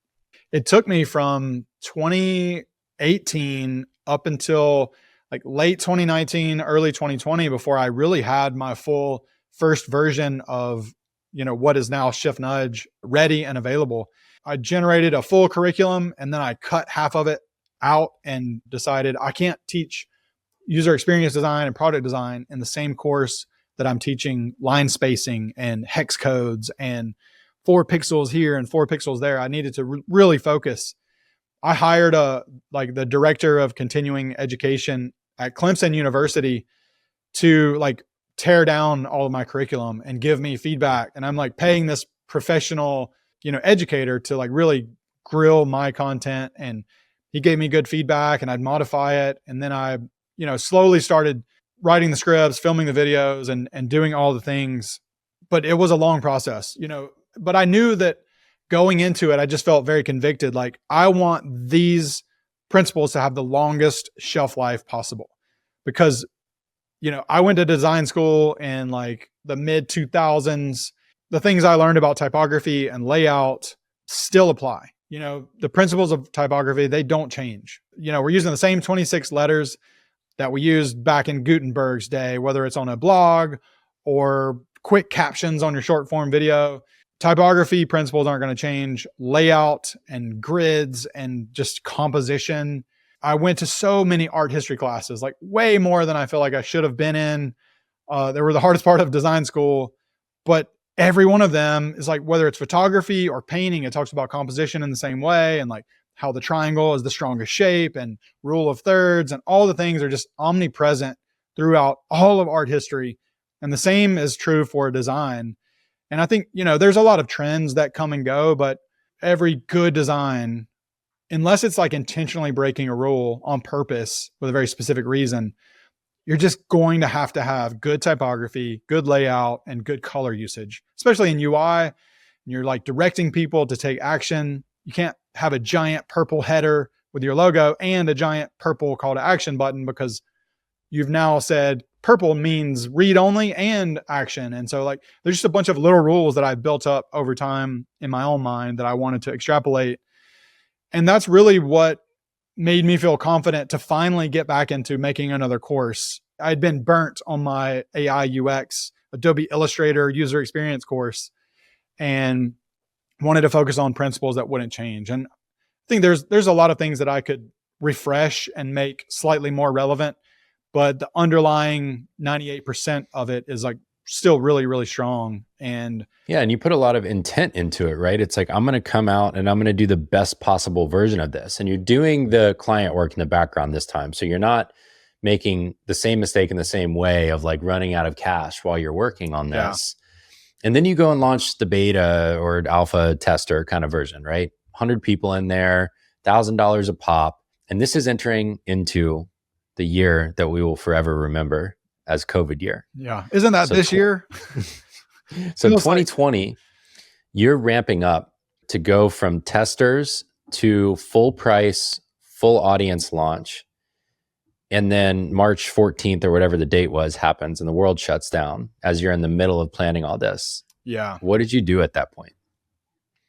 It took me from 2018 up until like late 2019, early 2020 before I really had my full first version of, what is now Shift Nudge ready and available. I generated a full curriculum and then I cut half of it out and decided I can't teach user experience design and product design in the same course that I'm teaching line spacing and hex codes and 4 pixels here and 4 pixels there. I needed to really focus. I hired the director of continuing education at Clemson University to tear down all of my curriculum and give me feedback. And I'm paying this professional, educator to really grill my content. And he gave me good feedback and I'd modify it. And then I, slowly started writing the scripts, filming the videos and doing all the things. But it was a long process, but I knew that going into it, I just felt very convicted. I want these principles to have the longest shelf life possible because, I went to design school in the mid 2000s. The things I learned about typography and layout still apply. The principles of typography, they don't change. We're using the same 26 letters that we used back in Gutenberg's day, whether it's on a blog or quick captions on your short form video. Typography principles aren't going to change. Layout and grids and just composition. I went to so many art history classes, way more than I feel like I should have been in. They were the hardest part of design school, but every one of them is whether it's photography or painting, it talks about composition in the same way and how the triangle is the strongest shape and rule of thirds and all the things are just omnipresent throughout all of art history. And the same is true for design. And I think, there's a lot of trends that come and go, but every good design, unless it's intentionally breaking a rule on purpose with a very specific reason, you're just going to have good typography, good layout, and good color usage, especially in UI. You're directing people to take action. You can't have a giant purple header with your logo and a giant purple call to action button because you've now said purple means read only and action. And so there's just a bunch of little rules that I've built up over time in my own mind that I wanted to extrapolate. And that's really what made me feel confident to finally get back into making another course. I'd been burnt on my AI UX, Adobe Illustrator user experience course, and wanted to focus on principles that wouldn't change. And I think there's a lot of things that I could refresh and make slightly more relevant, but the underlying 98% of it is still really, really strong. And yeah, and you put a lot of intent into it, right? It's I'm going to come out and I'm going to do the best possible version of this. And you're doing the client work in the background this time. So you're not making the same mistake in the same way of running out of cash while you're working on this. Yeah. And then you go and launch the beta or alpha tester kind of version, right? 100 people in there, $1,000 a pop. And this is entering into the year that we will forever remember as COVID year. Yeah. Isn't that this year? So 2020, you're ramping up to go from testers to full price, full audience launch. And then March 14th or whatever the date was happens and the world shuts down as you're in the middle of planning all this. Yeah. What did you do at that point?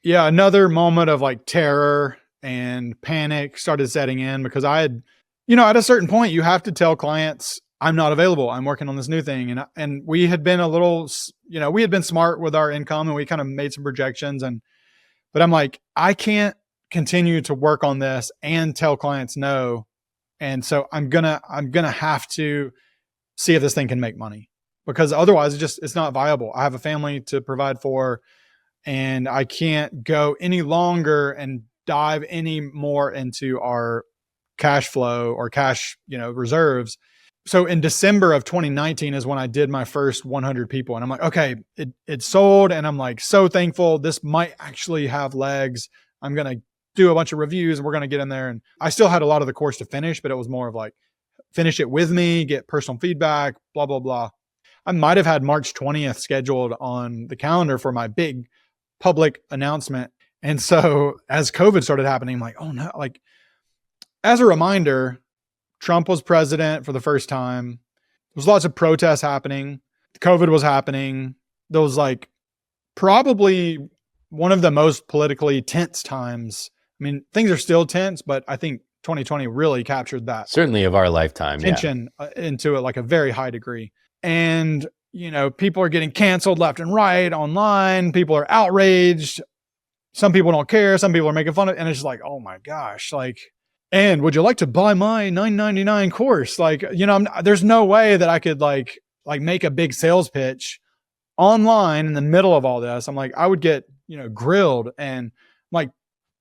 Yeah. Another moment of terror and panic started setting in because I had, at a certain point, you have to tell clients, I'm not available. I'm working on this new thing. And we had been a little, we had been smart with our income and we kind of made some projections. But I'm I can't continue to work on this and tell clients no. And so I'm gonna have to see if this thing can make money because otherwise it's not viable. I have a family to provide for and I can't go any longer and dive any more into our cash flow or cash, reserves. So in December of 2019 is when I did my first 100 people. And I'm like, okay, it sold. And I'm like, so thankful. This might actually have legs. I'm going to do a bunch of reviews and we're going to get in there. And I still had a lot of the course to finish, but it was more of like, finish it with me, get personal feedback, blah, blah, blah. I might have had March 20th scheduled on the calendar for my big public announcement. And so as COVID started happening, I'm like, oh no, like as a reminder, Trump was president for the first time. There was lots of protests happening. COVID was happening. There was like probably one of the most politically tense times. I mean, things are still tense, but I think 2020 really captured that Certainly of our lifetime. tension into it like a very high degree. And, people are getting canceled left and right online. People are outraged. Some people don't care. Some people are making fun of it. And it's just like, oh my gosh, like, and would you like to buy my $9.99 course? Like, there's no way that I could like make a big sales pitch online in the middle of all this. I'm like, I would get, grilled and like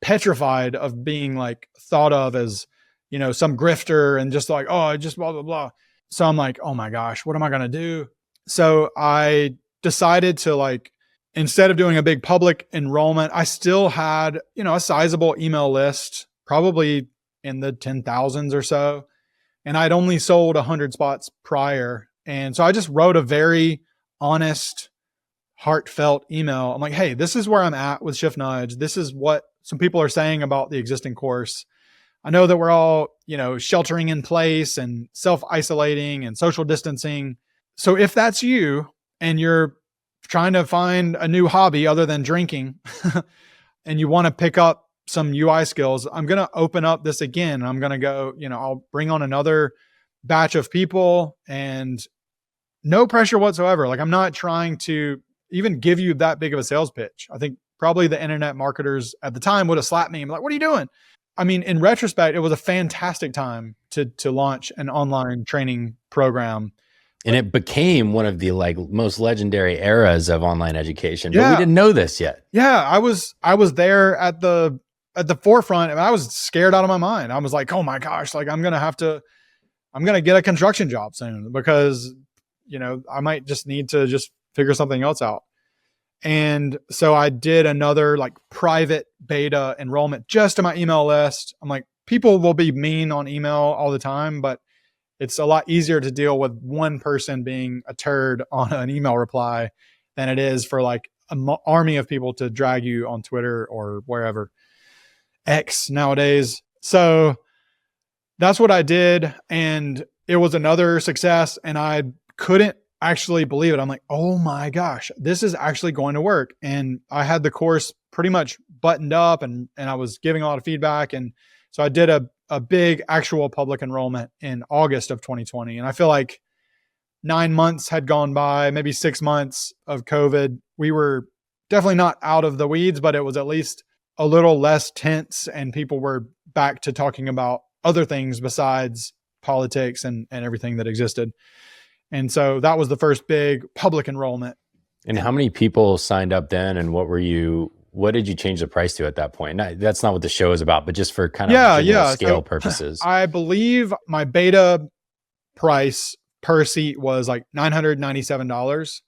petrified of being like thought of as, some grifter and just like, oh, just blah, blah, blah. So I'm like, oh my gosh, what am I going to do? So I decided to like, instead of doing a big public enrollment, I still had, a sizable email list, probably in the 10,000s or so. And I'd only sold 100 spots prior. And so I just wrote a very honest, heartfelt email. I'm like, hey, this is where I'm at with Shift Nudge. This is what some people are saying about the existing course. I know that we're all, sheltering in place and self-isolating and social distancing. So if that's you and you're trying to find a new hobby other than drinking and you want to pick up some UI skills, I'm going to open up this again. I'm going to go, I'll bring on another batch of people and no pressure whatsoever. Like I'm not trying to even give you that big of a sales pitch. I think probably the internet marketers at the time would have slapped me and be like, what are you doing? I mean, in retrospect, it was a fantastic time to launch an online training program. And it became one of the like most legendary eras of online education. But we didn't know this yet. Yeah, I was there at the forefront and I was scared out of my mind. I was like, oh my gosh, like I'm going to get a construction job soon because, I might just need to just figure something else out. And so I did another like private beta enrollment just to my email list. I'm like, people will be mean on email all the time, but it's a lot easier to deal with one person being a turd on an email reply than it is for like an army of people to drag you on Twitter or wherever, X nowadays. So that's what I did. And it was another success. And I couldn't actually believe it. I'm like, oh my gosh, this is actually going to work. And I had the course pretty much buttoned up and I was giving a lot of feedback. And so I did a big actual public enrollment in August of 2020. And I feel like 9 months had gone by, maybe 6 months of COVID. We were definitely not out of the weeds, but it was at least a little less tense and people were back to talking about other things besides politics and everything that existed. And so that was the first big public enrollment. And how many people signed up then? And what did you change the price to at that point? That's not what the show is about, but just for kind of scale purposes. I believe my beta price per seat was like $997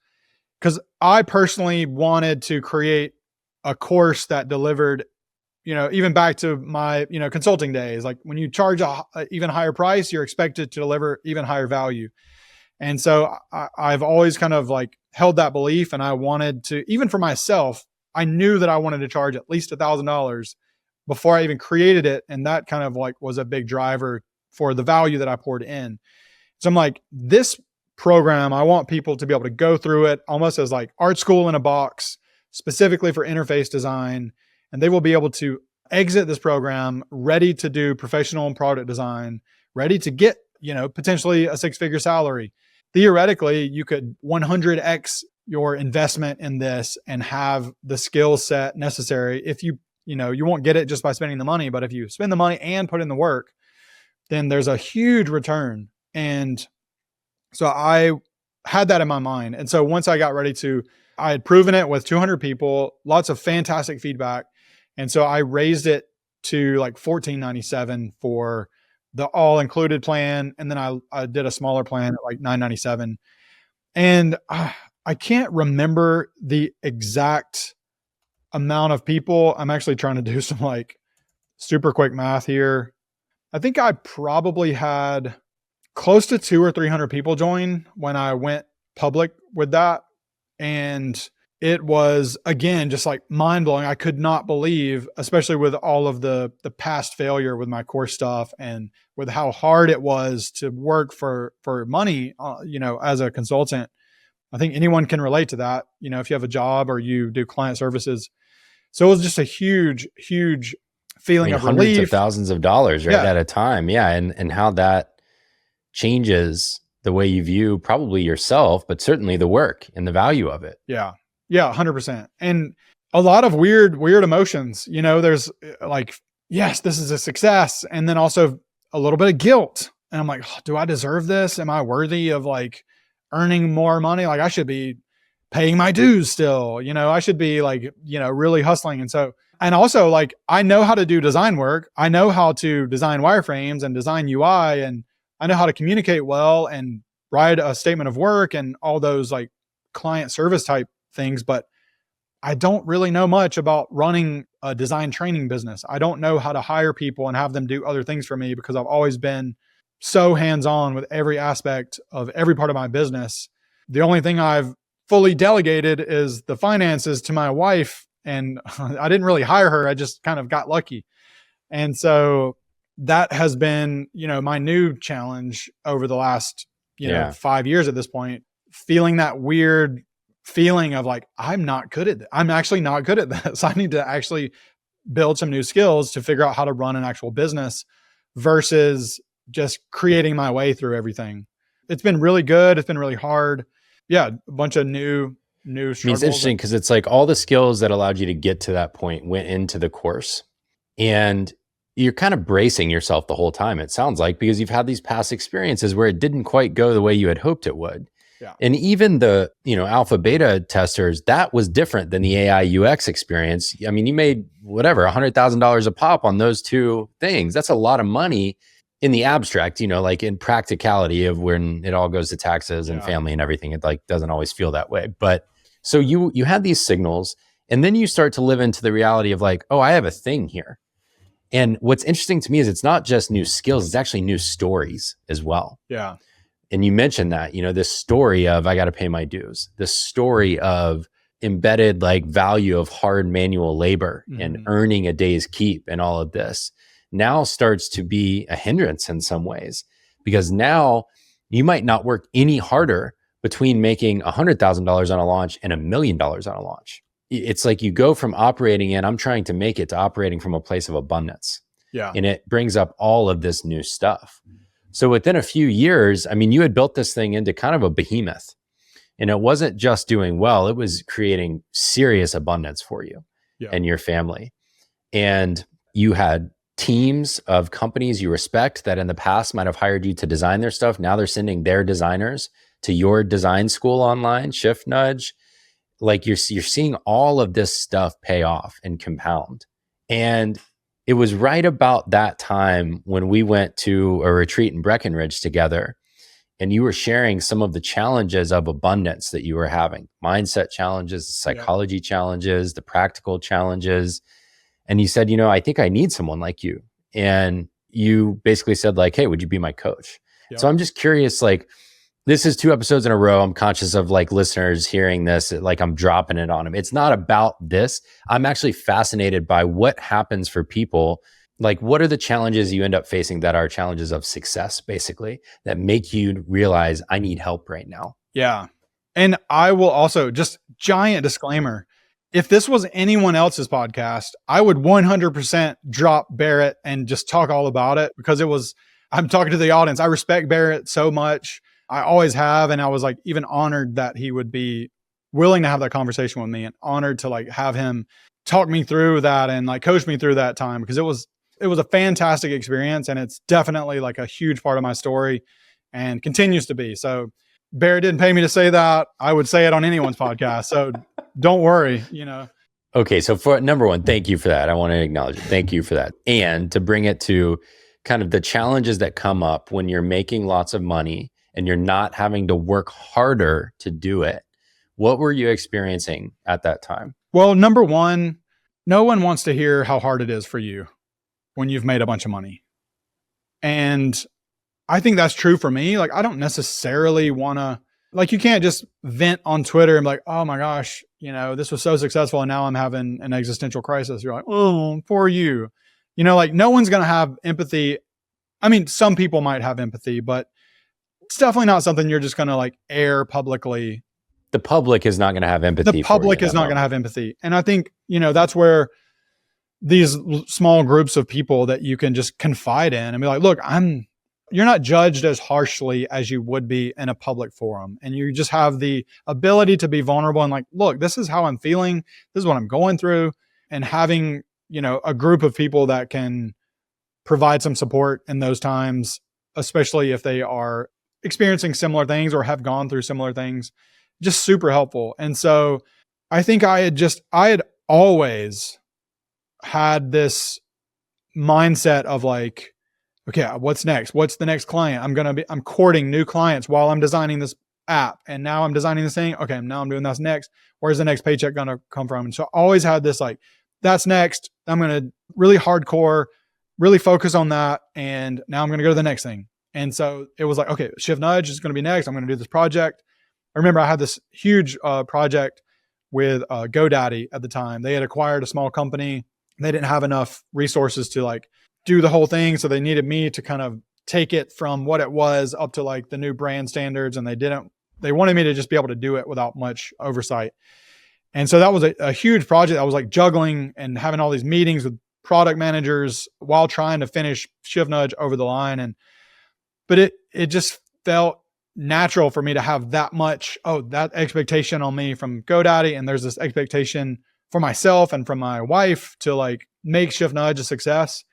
because I personally wanted to create a course that delivered, even back to my, consulting days. Like when you charge a even higher price, you're expected to deliver even higher value. And so I've always kind of like held that belief. And I wanted to, even for myself, I knew that I wanted to charge at least $1,000 before I even created it. And that kind of like was a big driver for the value that I poured in. So I'm like, this program, I want people to be able to go through it almost as like art school in a box, specifically for interface design. And they will be able to exit this program ready to do professional and product design, ready to get, potentially a 6-figure salary. Theoretically, you could 100x your investment in this and have the skill set necessary. If you won't get it just by spending the money, but if you spend the money and put in the work, then there's a huge return. And so I had that in my mind. And so once I got ready to I had proven it with 200 people, lots of fantastic feedback. And so I raised it to like $14.97 for the all included plan. And then I did a smaller plan at like $9.97. And I can't remember the exact amount of people. I'm actually trying to do some like super quick math here. I think I probably had close to 200 or 300 people join when I went public with that. And it was, again, just like mind blowing. I could not believe, especially with all of the past failure with my course stuff and with how hard it was to work for money, as a consultant. I think anyone can relate to that, if you have a job or you do client services. So it was just a huge, huge feeling of hundreds relief. of thousands of dollars at a time. Yeah. And how that changes the way you view probably yourself, but certainly the work and the value of it. Yeah. Yeah. 100%. And a lot of weird emotions, there's like, yes, this is a success. And then also a little bit of guilt. And I'm like, oh, do I deserve this? Am I worthy of like earning more money? Like I should be paying my dues still, I should be like, really hustling. And also like, I know how to do design work. I know how to design wireframes and design UI, and I know how to communicate well and write a statement of work and all those like client service type things. But I don't really know much about running a design training business. I don't know how to hire people and have them do other things for me because I've always been so hands-on with every aspect of every part of my business. The only thing I've fully delegated is the finances to my wife. And I didn't really hire her. I just kind of got lucky. And so that has been, my new challenge over the last, 5 years at this point, feeling that weird feeling of like, I'm actually not good at this. I need to actually build some new skills to figure out how to run an actual business versus just creating my way through everything. It's been really good. It's been really hard. Yeah. A bunch of new struggles. It's interesting because it's like all the skills that allowed you to get to that point went into the course, and you're kind of bracing yourself the whole time, it sounds like, because you've had these past experiences where it didn't quite go the way you had hoped it would. Yeah. And even the, alpha beta testers, that was different than the AI UX experience. I mean, you made whatever, $100,000 a pop on those two things. That's a lot of money in the abstract, like in practicality of when it all goes to taxes and family and everything. It like doesn't always feel that way. But so you had these signals, and then you start to live into the reality of like, oh, I have a thing here. And what's interesting to me is it's not just new skills, it's actually new stories as well. Yeah. And you mentioned that, this story of I got to pay my dues, this story of embedded like value of hard manual labor and earning a day's keep and all of this now starts to be a hindrance in some ways, because now you might not work any harder between making $100,000 on a launch and $1 million on a launch. It's like you go from operating in, I'm trying to make it, to operating from a place of abundance. Yeah. And it brings up all of this new stuff. So within a few years, I mean, you had built this thing into kind of a behemoth, and it wasn't just doing well, it was creating serious abundance for you and your family. And you had teams of companies you respect that in the past might have hired you to design their stuff. Now they're sending their designers to your design school online, Shift Nudge. Like you're seeing all of this stuff pay off and compound. And it was right about that time when we went to a retreat in Breckenridge together, and you were sharing some of the challenges of abundance that you were having, mindset challenges, psychology challenges, the practical challenges. And you said, I think I need someone like you. And you basically said like, hey, would you be my coach? Yep. So I'm just curious, like, this is 2 episodes in a row. I'm conscious of like listeners hearing this, like I'm dropping it on them. It's not about this. I'm actually fascinated by what happens for people. Like, what are the challenges you end up facing that are challenges of success, basically, that make you realize I need help right now? Yeah. And I will also, just giant disclaimer, if this was anyone else's podcast, I would 100% drop Barrett and just talk all about it, because I'm talking to the audience. I respect Barrett so much. I always have. And I was like even honored that he would be willing to have that conversation with me, and honored to like have him talk me through that and like coach me through that time, because it was a fantastic experience, and it's definitely like a huge part of my story and continues to be. So Barrett didn't pay me to say that. I would say it on anyone's podcast. So don't worry, Okay, so for number one, thank you for that. I want to acknowledge it. Thank you for that. And to bring it to kind of the challenges that come up when you're making lots of money and you're not having to work harder to do it. What were you experiencing at that time? Well, number one, no one wants to hear how hard it is for you when you've made a bunch of money. And I think that's true for me. Like, I don't necessarily want to, like, you can't just vent on Twitter and be like, oh my gosh, this was so successful and now I'm having an existential crisis. You're like, oh, poor you. Like, no one's going to have empathy. I mean, some people might have empathy, but it's definitely not something you're just going to like air publicly. The public is not going to have empathy. The public is not going to have empathy. And I think, that's where these small groups of people that you can just confide in and be like, look, you're not judged as harshly as you would be in a public forum. And you just have the ability to be vulnerable and like, look, this is how I'm feeling. This is what I'm going through. And having, a group of people that can provide some support in those times, especially if they are experiencing similar things or have gone through similar things, just super helpful. And so I think I had always had this mindset of like, okay, what's next? What's the next client? I'm courting new clients while I'm designing this app. And now I'm designing this thing. Okay, now I'm doing this next. Where's the next paycheck going to come from? And so I always had this like, that's next. I'm going to really hardcore, really focus on that. And now I'm going to go to the next thing. And so it was like, okay, Shift Nudge is going to be next. I'm going to do this project. I remember I had this huge project with GoDaddy at the time. They had acquired a small company. They didn't have enough resources to like do the whole thing. So they needed me to kind of take it from what it was up to like the new brand standards. And they wanted me to just be able to do it without much oversight. And so that was a huge project. I was like juggling and having all these meetings with product managers while trying to finish Shift Nudge over the line. But it just felt natural for me to have that expectation on me from GoDaddy. And there's this expectation for myself and from my wife to like make Shift Nudge a success.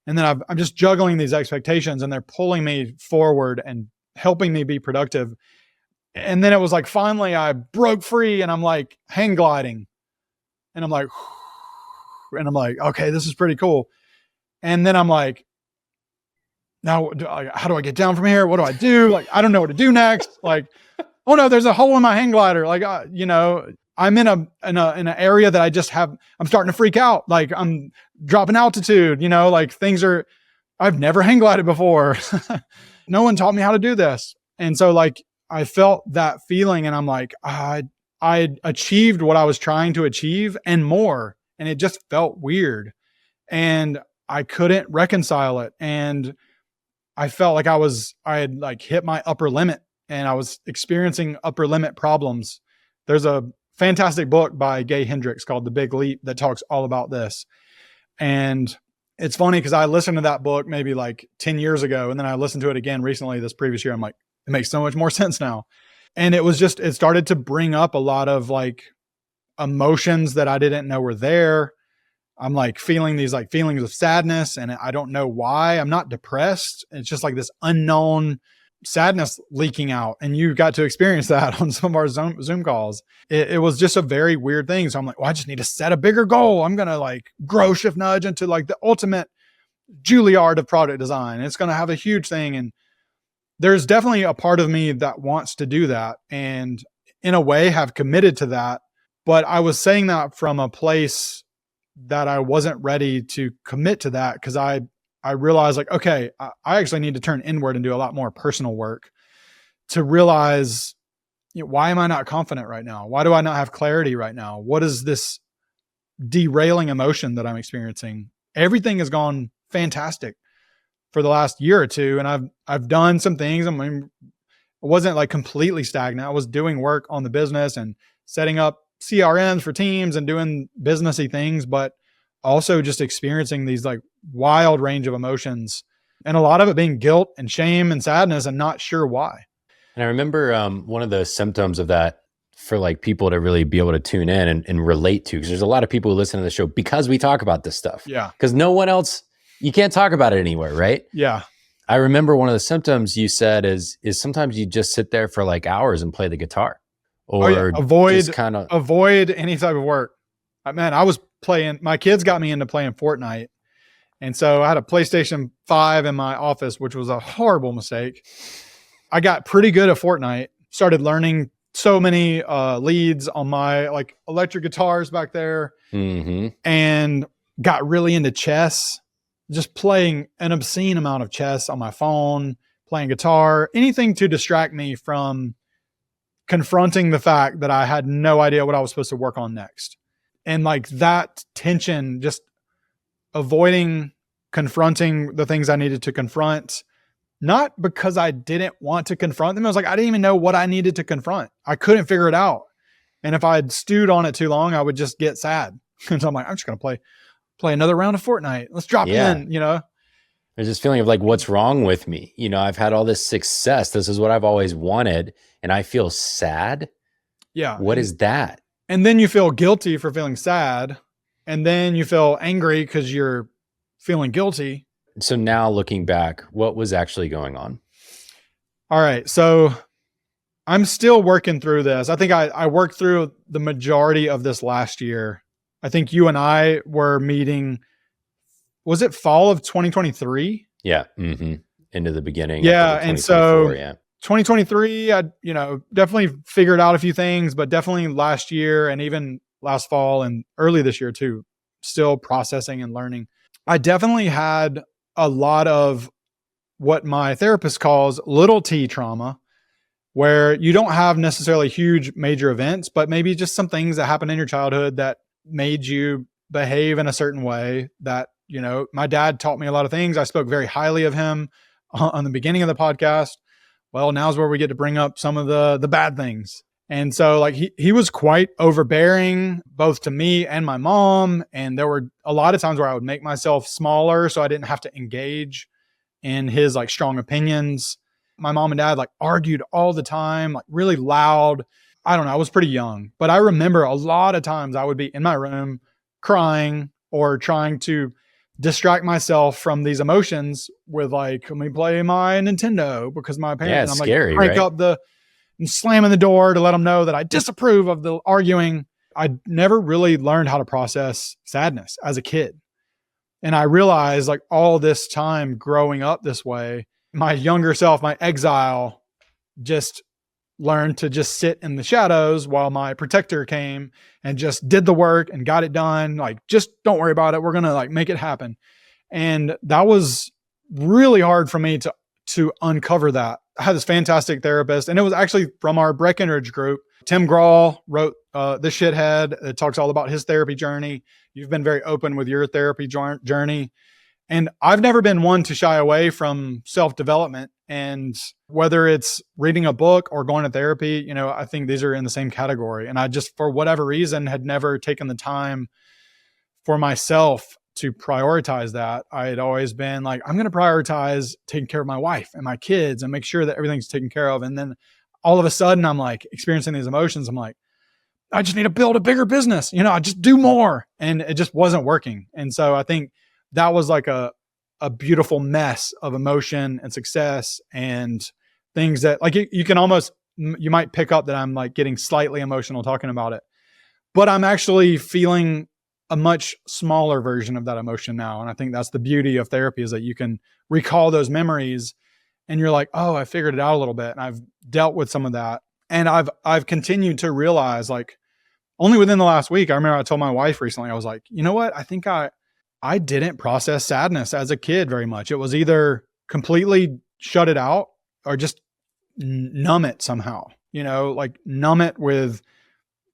And then I'm just juggling these expectations and they're pulling me forward and helping me be productive. And then it was like, finally I broke free and I'm like hang gliding and I'm like, okay, this is pretty cool. And then I'm like, now how do I get down from here? What do I do? Like, I don't know what to do next. Like, oh no, there's a hole in my hang glider. Like, I'm in an area that I'm starting to freak out. Like I'm dropping altitude, like I've never hang glided before. No one taught me how to do this. And so like, I felt that feeling and I'm like, I achieved what I was trying to achieve and more. And it just felt weird and I couldn't reconcile it. And I felt like I had like hit my upper limit and I was experiencing upper limit problems. There's a fantastic book by Gay Hendricks called The Big Leap that talks all about this. And it's funny because I listened to that book maybe like 10 years ago. And then I listened to it again recently this previous year. I'm like, it makes so much more sense now. And it started to bring up a lot of like emotions that I didn't know were there. I'm like feeling these like feelings of sadness and I don't know why. I'm not depressed. It's just like this unknown sadness leaking out. And you got to experience that on some of our Zoom calls. It was just a very weird thing. So I'm like, well, I just need to set a bigger goal. I'm going to like grow Shift Nudge into like the ultimate Juilliard of product design. It's going to have a huge thing. And there's definitely a part of me that wants to do that. And in a way have committed to that. But I was saying that from a place that I wasn't ready to commit to that because I realized like, okay, I actually need to turn inward and do a lot more personal work to realize, why am I not confident right now? Why do I not have clarity right now? What is this derailing emotion that I'm experiencing? Everything has gone fantastic for the last year or two. And I've done some things. I mean, it wasn't like completely stagnant. I was doing work on the business and setting up CRMs for teams and doing businessy things, but also just experiencing these like wild range of emotions and a lot of it being guilt and shame and sadness and not sure why. And I remember one of the symptoms of that for like people to really be able to tune in and relate to, because there's a lot of people who listen to the show because we talk about this stuff. Yeah. Because no one else, you can't talk about it anywhere, right? Yeah. I remember one of the symptoms you said is sometimes you just sit there for like hours and play the guitar. Oh yeah, or just avoid kind of, avoid any type of work. Man, I was playing. My kids got me into playing Fortnite, and so I had a PlayStation 5 in my office, which was a horrible mistake. I got pretty good at Fortnite. Started learning so many leads on my like electric guitars back there, and got really into chess. Just playing an obscene amount of chess on my phone, playing guitar, anything to distract me from confronting the fact that I had no idea what I was supposed to work on next. And like that tension, just avoiding confronting the things I needed to confront, not because I didn't want to confront them. I was like, I didn't even know what I needed to confront. I couldn't figure it out. And if I had stewed on it too long, I would just get sad. And so I'm like, I'm just going to play another round of Fortnite. Let's drop in, you know? There's this feeling of like, what's wrong with me? You know, I've had all this success. This is what I've always wanted. And I feel sad. Yeah. What is that? And then you feel guilty for feeling sad. And then you feel angry because you're feeling guilty. So now looking back, what was actually going on? All right. So I'm still working through this. I think I worked through the majority of this last year. I think you and I were meeting, was it fall of 2023? Yeah. Into the beginning. Yeah. And so 2023, I, definitely figured out a few things, but definitely last year and even last fall and early this year too, still processing and learning. I definitely had a lot of what my therapist calls little T trauma, where you don't have necessarily huge major events, but maybe just some things that happened in your childhood that made you behave in a certain way that, my dad taught me a lot of things. I spoke very highly of him on the beginning of the podcast. Well, now's where we get to bring up some of the bad things. And so like he was quite overbearing, both to me and my mom. And there were a lot of times where I would make myself smaller so I didn't have to engage in his like strong opinions. My mom and dad like argued all the time, like really loud. I don't know. I was pretty young, but I remember a lot of times I would be in my room crying or trying to distract myself from these emotions with like, let me play my Nintendo because my parents, it's I'm scary, like, break right? up and slamming the door to let them know that I disapprove of the arguing. I never really learned how to process sadness as a kid. And I realized like all this time growing up this way, my younger self, my exile, just learned to just sit in the shadows while my protector came and just did the work and got it done. Like, just don't worry about it. We're going to like make it happen. And that was really hard for me to uncover that. I had this fantastic therapist, and it was actually from our Breckenridge group. Tim Grawl wrote The Shithead. It talks all about his therapy journey. You've been very open with your therapy journey. And I've never been one to shy away from self-development. And whether it's reading a book or going to therapy, I think these are in the same category. And I just, for whatever reason, had never taken the time for myself to prioritize that. I had always been like, I'm going to prioritize taking care of my wife and my kids and make sure that everything's taken care of. And then all of a sudden I'm like experiencing these emotions. I'm like, I just need to build a bigger business. I just do more. And it just wasn't working. And so I think that was like a beautiful mess of emotion and success and things that like you can almost, you might pick up that I'm like getting slightly emotional talking about it, but I'm actually feeling a much smaller version of that emotion now. And I think that's the beauty of therapy, is that you can recall those memories and you're like, oh, I figured it out a little bit. And I've dealt with some of that. And I've continued to realize, like, only within the last week, I remember I told my wife recently, I was like, you know what? I think I didn't process sadness as a kid very much. It was either completely shut it out or just numb it somehow, like numb it with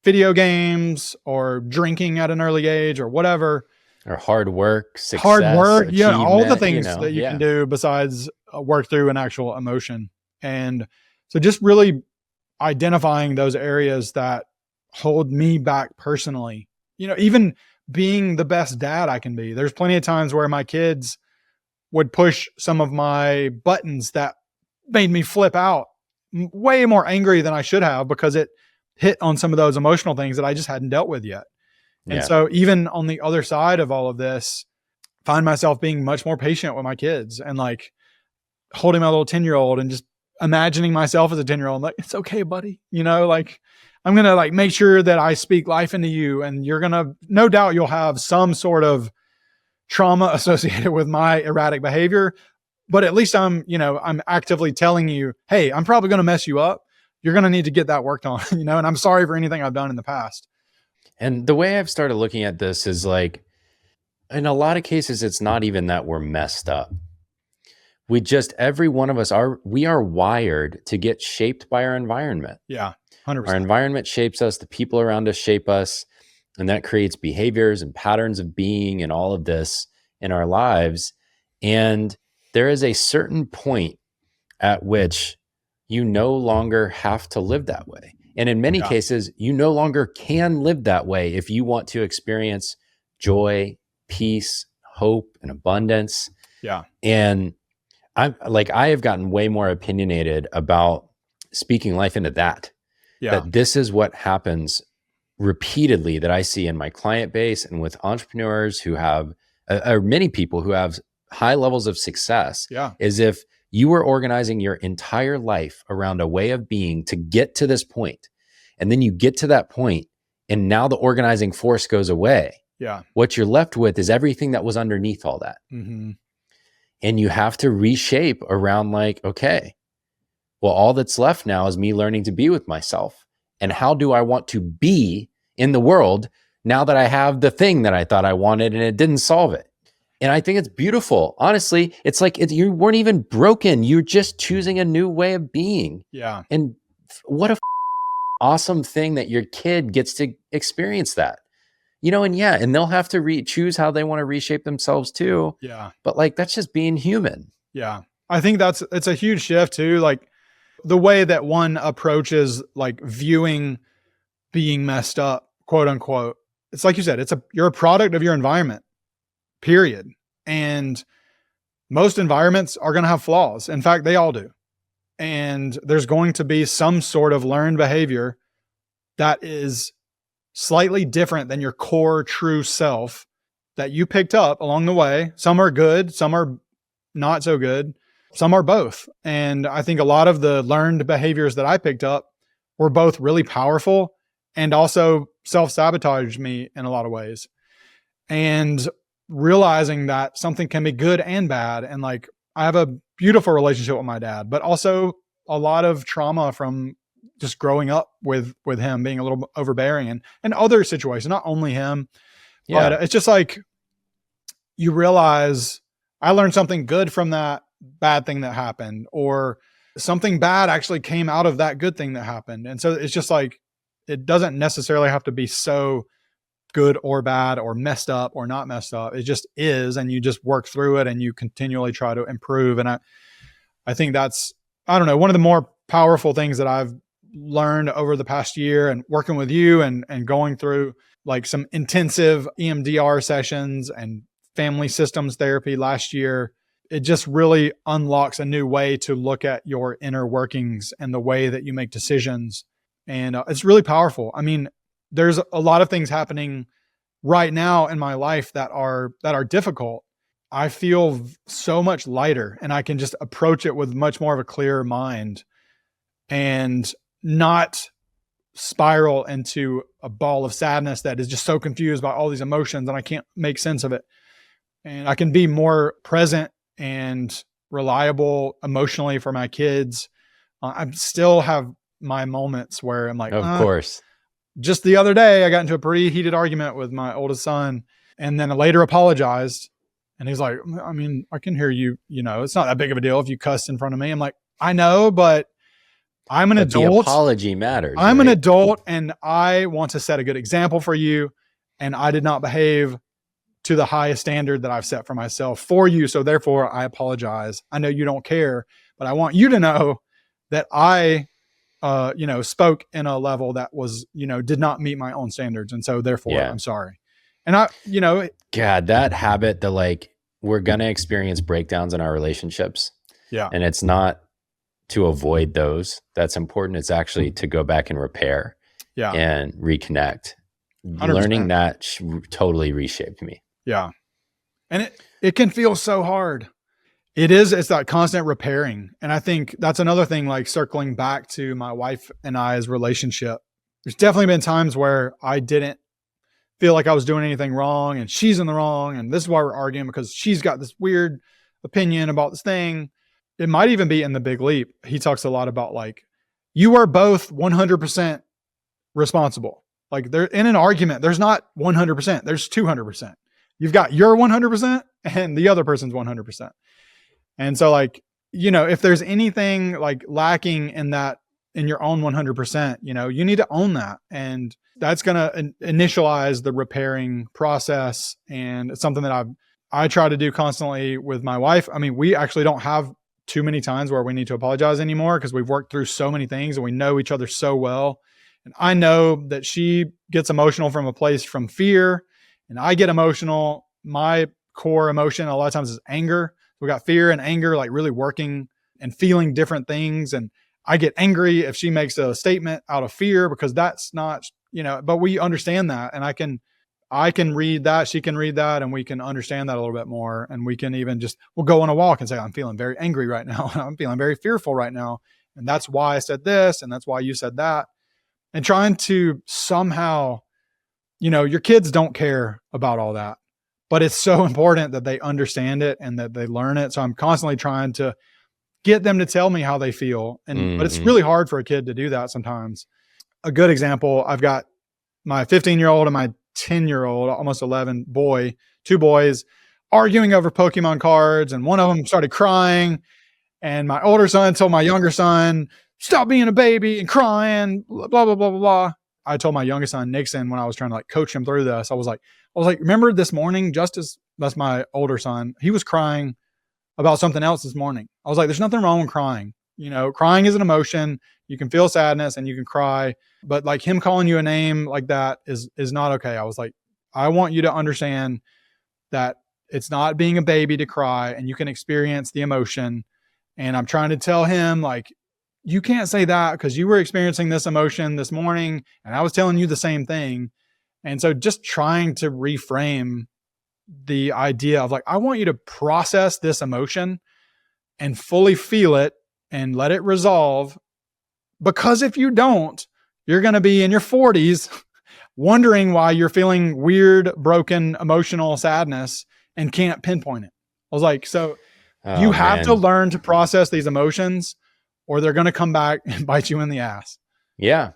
video games or drinking at an early age or whatever. Or hard work, success, all the things that you can do besides work through an actual emotion. And so just really identifying those areas that hold me back personally, even being the best dad I can be. There's plenty of times where my kids would push some of my buttons that made me flip out way more angry than I should have, because it hit on some of those emotional things that I just hadn't dealt with yet. And so even on the other side of all of this, find myself being much more patient with my kids and like holding my little 10-year-old and just imagining myself as a 10-year-old. I'm like, it's okay, buddy. Like I'm going to like make sure that I speak life into you. And you're going to, no doubt you'll have some sort of trauma associated with my erratic behavior, but at least I'm actively telling you, hey, I'm probably going to mess you up. You're going to need to get that worked on, and I'm sorry for anything I've done in the past. And the way I've started looking at this is like, in a lot of cases, it's not even that we're messed up. Every one of us we are wired to get shaped by our environment. Yeah. 100%. Our environment shapes us, the people around us shape us, and that creates behaviors and patterns of being and all of this in our lives. And there is a certain point at which you no longer have to live that way. And in many cases, you no longer can live that way if you want to experience joy, peace, hope, and abundance. Yeah. And I have gotten way more opinionated about speaking life into that. Yeah. That this is what happens repeatedly that I see in my client base and with entrepreneurs who have, or many people who have high levels of success. Yeah. Is if you were organizing your entire life around a way of being to get to this point, and then you get to that point, and now the organizing force goes away. Yeah. What you're left with is everything that was underneath all that. Mm-hmm. And you have to reshape around like, okay, well, all that's left now is me learning to be with myself. And how do I want to be in the world now that I have the thing that I thought I wanted and it didn't solve it? And I think it's beautiful. Honestly, it's like you weren't even broken. You're just choosing a new way of being. Yeah. And what a awesome thing that your kid gets to experience that. And they'll have to choose how they want to reshape themselves too. Yeah. But like, that's just being human. Yeah. I think it's a huge shift too. Like the way that one approaches like viewing being messed up, quote unquote. It's like you said, you're a product of your environment, period. And most environments are going to have flaws. In fact, they all do. And there's going to be some sort of learned behavior that is slightly different than your core true self that you picked up along the way. Some are good, some are not so good, some are both. And I think a lot of the learned behaviors that I picked up were both really powerful and also self-sabotaged me in a lot of ways. And realizing that something can be good and bad. And like, I have a beautiful relationship with my dad, but also a lot of trauma from just growing up with him being a little overbearing and other situations, not only him, but it's just like, you realize I learned something good from that bad thing that happened, or something bad actually came out of that good thing that happened. And so it's just like, it doesn't necessarily have to be so good or bad or messed up or not messed up. It just is. And you just work through it and you continually try to improve. And I think that's, I don't know, one of the more powerful things that I've learned over the past year and working with you and going through like some intensive EMDR sessions and family systems therapy last year. It just really unlocks a new way to look at your inner workings and the way that you make decisions. And it's really powerful. I mean, there's a lot of things happening right now in my life that are difficult. I feel so much lighter and I can just approach it with much more of a clear mind and not spiral into a ball of sadness that is just so confused by all these emotions and I can't make sense of it. And I can be more present and reliable emotionally for my kids. I still have my moments where I'm like, of course. Just the other day, I got into a pretty heated argument with my oldest son and then later apologized. And he's like, I mean, I can hear you, it's not that big of a deal if you cussed in front of me. I'm like, I know, but I'm an adult. The apology matters. I'm an adult and I want to set a good example for you. And I did not behave to the highest standard that I've set for myself for you. So therefore I apologize. I know you don't care, but I want you to know that I, spoke in a level that was, did not meet my own standards. And so therefore I'm sorry. And God, that habit that like, we're going to experience breakdowns in our relationships. Yeah. And it's not to avoid those. That's important. It's actually to go back and repair and reconnect. 100%. Learning that totally reshaped me. Yeah. And it can feel so hard. It's that constant repairing. And I think that's another thing, like circling back to my wife and I's relationship. there's definitely been times where I didn't feel like I was doing anything wrong and she's in the wrong. And this is why we're arguing, because she's got this weird opinion about this thing. It might even be in The Big Leap. He talks a lot about like, you are both 100% responsible. Like they're in an argument, there's not 100%, there's 200%. You've got your 100% and the other person's 100%. And so like, you know, if there's anything like lacking in that, in your own 100%, you know, you need to own that. And that's going to initialize the repairing process. And it's something that I try to do constantly with my wife. I mean, we actually don't have too many times where we need to apologize anymore because we've worked through so many things and we know each other so well. And I know that she gets emotional from a place from fear, and I get emotional. My core emotion a lot of times is anger. We got fear and anger, like really working and feeling different things. And I get angry if she makes a statement out of fear, because that's not, you know, but we understand that. And I can read that, she can read that, and we can understand that a little bit more. And we can even we'll go on a walk and say, I'm feeling very angry right now. I'm feeling very fearful right now. And that's why I said this. And that's why you said that. And trying to somehow, you know, your kids don't care about all that, but it's so important that they understand it and that they learn it. So I'm constantly trying to get them to tell me how they feel. And, but it's really hard for a kid to do that sometimes. A good example, I've got my 15-year-old and my 10-year-old, almost 11 boy, two boys arguing over Pokemon cards. And one of them started crying. And my older son told my younger son, stop being a baby and crying, blah, blah, blah, blah, blah. I told my youngest son, Nixon, when I was trying to like coach him through this, I was like, remember this morning, Justice, that's my older son, he was crying about something else this morning. I was like, there's nothing wrong with crying. You know, crying is an emotion. You can feel sadness and you can cry, but like him calling you a name like that is not okay. I was like, I want you to understand that it's not being a baby to cry, and you can experience the emotion. And I'm trying to tell him, like, you can't say that because you were experiencing this emotion this morning and I was telling you the same thing. And so just trying to reframe the idea of like, I want you to process this emotion and fully feel it and let it resolve. Because if you don't, you're going to be in your 40s wondering why you're feeling weird, broken, emotional sadness and can't pinpoint it. I was like, so you have to learn to process these emotions, or they're going to come back and bite you in the ass. Yeah.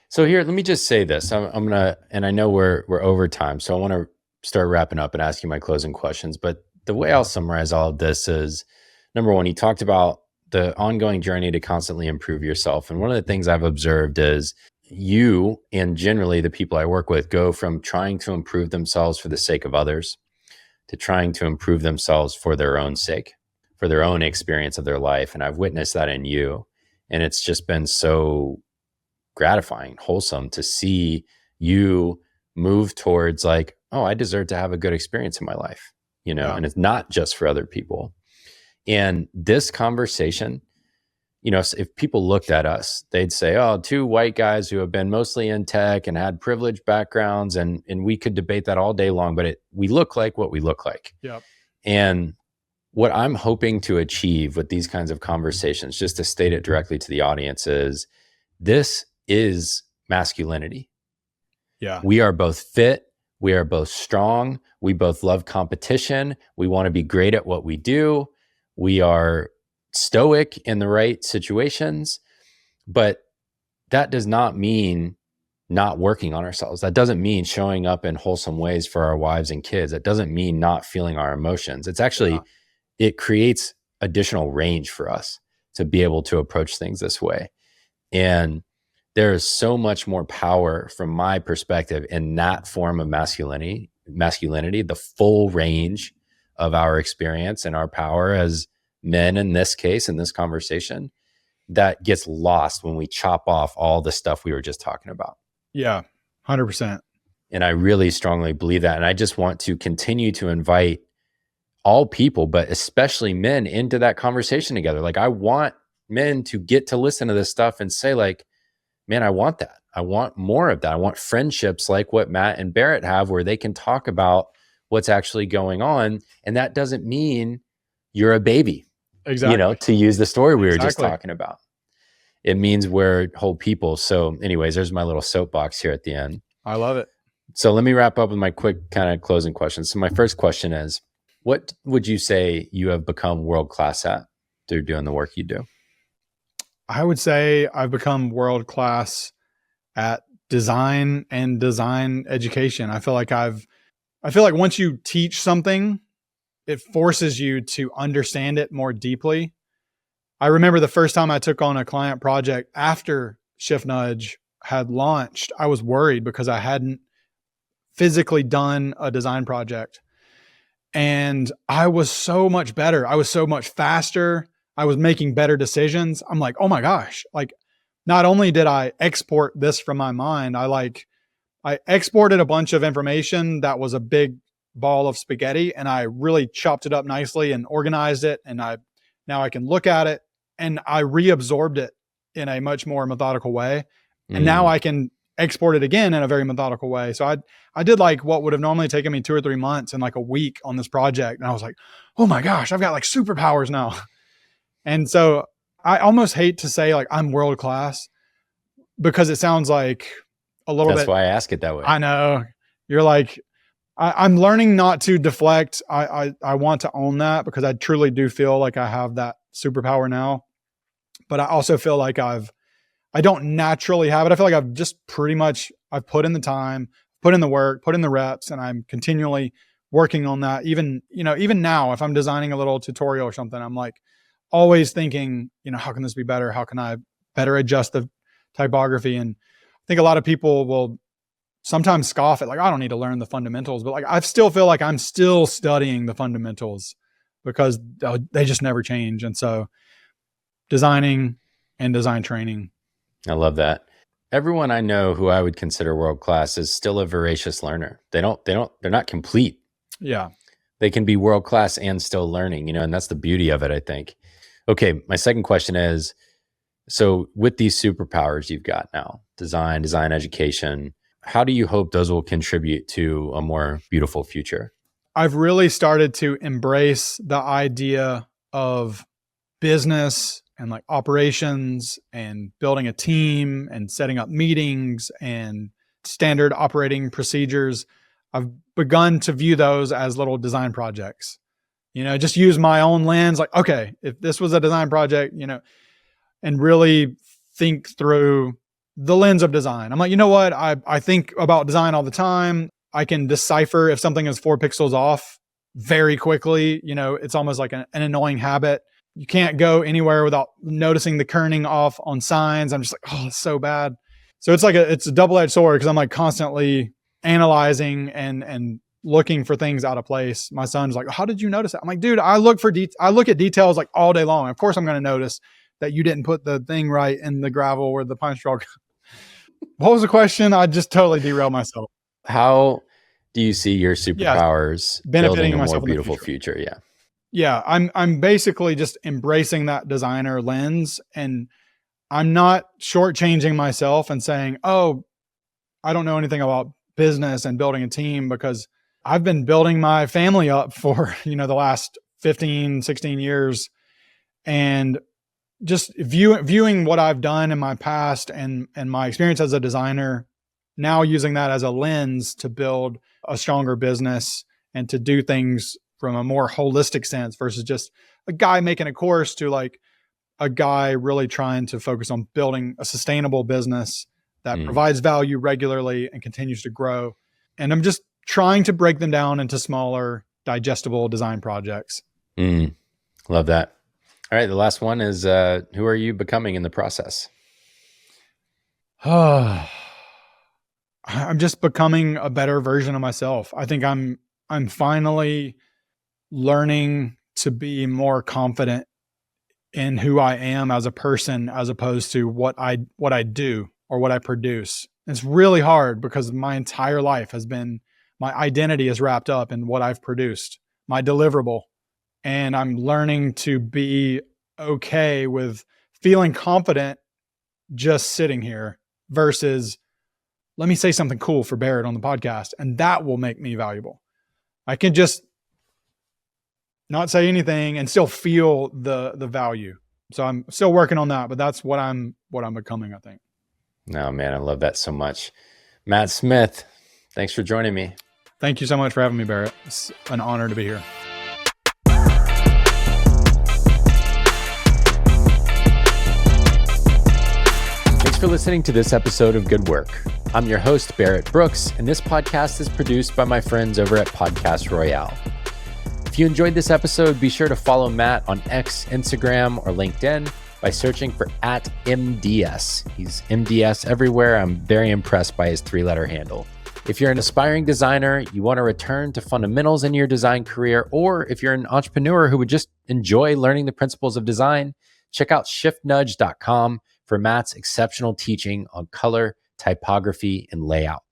So here, let me just say this. I'm going to, and I know we're over time, so I want to start wrapping up and ask you my closing questions. But the way I'll summarize all of this is, number one, you talked about the ongoing journey to constantly improve yourself. And one of the things I've observed is you, and generally the people I work with, go from trying to improve themselves for the sake of others to trying to improve themselves for their own sake, for their own experience of their life. And I've witnessed that in you. And it's just been so gratifying, wholesome to see you move towards like, oh, I deserve to have a good experience in my life, you know, and it's not just for other people. And this conversation, you know, if people looked at us, they'd say, oh, two white guys who have been mostly in tech and had privileged backgrounds. And we could debate that all day long, but we look like what we look like. Yep. And what I'm hoping to achieve with these kinds of conversations, just to state it directly to the audience, is this is masculinity. Yeah. We are both fit. We are both strong. We both love competition. We want to be great at what we do. We are stoic in the right situations, but that does not mean not working on ourselves. That doesn't mean showing up in wholesome ways for our wives and kids. That doesn't mean not feeling our emotions. It's actually, it creates additional range for us to be able to approach things this way. And there is so much more power from my perspective in that form of masculinity, the full range of our experience and our power as men in this case, in this conversation, that gets lost when we chop off all the stuff we were just talking about. Yeah, 100%. And I really strongly believe that. And I just want to continue to invite all people, but especially men, into that conversation together. Like, I want men to get to listen to this stuff and say like, man, I want that. I want more of that. I want friendships like what Matt and Barrett have, where they can talk about what's actually going on. And that doesn't mean you're a baby, exactly, you know, to use the story we were just talking about. it means we're whole people. So anyways, there's my little soapbox here at the end. I love it. So let me wrap up with my quick kind of closing question. So my first question is, what would you say you have become world-class at through doing the work you do? I would say I've become world-class at design and design education. I feel like once you teach something, it forces you to understand it more deeply. I remember the first time I took on a client project after Shift Nudge had launched, I was worried because I hadn't physically done a design project. And I was so much better. I was so much faster. I was making better decisions. I'm like, oh my gosh, like not only did I export this from my mind, I exported a bunch of information that was a big ball of spaghetti, and I really chopped it up nicely and organized it. And now I can look at it, and I reabsorbed it in a much more methodical way. And now I can export it again in a very methodical way. So I did like what would have normally taken me 2 or 3 months in like a week on this project. And I was like, oh my gosh, I've got like superpowers now. And so I almost hate to say like I'm world class because it sounds like a little bit. That's why I ask it that way. I know. You're like, I'm learning not to deflect. I want to own that because I truly do feel like I have that superpower now. But I also feel like I don't naturally have it. I feel like I've just I've put in the time, put in the work, put in the reps, and I'm continually working on that. Even now, if I'm designing a little tutorial or something, I'm like always thinking, how can this be better? How can I better adjust the typography? And I think a lot of people will sometimes scoff at like, I don't need to learn the fundamentals, but like, I still feel like I'm still studying the fundamentals because they just never change. And so designing and design training. I love that. Everyone I know who I would consider world-class is still a voracious learner. They're not complete. Yeah. They can be world-class and still learning, and that's the beauty of it, I think. Okay. My second question is, so with these superpowers you've got now, design education, how do you hope those will contribute to a more beautiful future? I've really started to embrace the idea of business and like operations and building a team and setting up meetings and standard operating procedures. I've begun to view those as little design projects, just use my own lens. Like, okay, if this was a design project, and really think through the lens of design. I'm like, you know what? I think about design all the time. I can decipher if something is 4 pixels off very quickly. It's almost like an annoying habit. You can't go anywhere without noticing the kerning off on signs. I'm just like, oh, it's so bad. So it's a double-edged sword because I'm like constantly analyzing and looking for things out of place. My son's like, how did you notice that? I'm like, dude, I look at details like all day long. Of course I'm going to notice that you didn't put the thing right in the gravel where the punch stroke. What was the question? I just totally derailed myself. How do you see your superpowers building a more beautiful future? Yeah. Yeah. I'm basically just embracing that designer lens, and I'm not shortchanging myself and saying, oh, I don't know anything about business and building a team, because I've been building my family up for, the last 15, 16 years. And just viewing what I've done in my past and my experience as a designer, now using that as a lens to build a stronger business and to do things from a more holistic sense versus just a guy making a course to like a guy really trying to focus on building a sustainable business that provides value regularly and continues to grow. And I'm just trying to break them down into smaller, digestible design projects. Love that. All right. The last one is, who are you becoming in the process? I'm just becoming a better version of myself. I think I'm finally learning to be more confident in who I am as a person, as opposed to what I do or what I produce. It's really hard because my entire life my identity is wrapped up in what I've produced, my deliverable. And I'm learning to be okay with feeling confident just sitting here versus let me say something cool for Barrett on the podcast, and that will make me valuable. I can just not say anything and still feel the value. So I'm still working on that, but that's what I'm becoming, I think. No, man, I love that so much. Matt Smith, thanks for joining me. Thank you so much for having me, Barrett. It's an honor to be here. Thanks for listening to this episode of Good Work. I'm your host, Barrett Brooks, and this podcast is produced by my friends over at Podcast Royale. If you enjoyed this episode, be sure to follow Matt on X, Instagram, or LinkedIn by searching for @MDS. He's MDS everywhere. I'm very impressed by his 3-letter handle. If you're an aspiring designer, you want to return to fundamentals in your design career, or if you're an entrepreneur who would just enjoy learning the principles of design, check out shiftnudge.com for Matt's exceptional teaching on color, typography, and layout.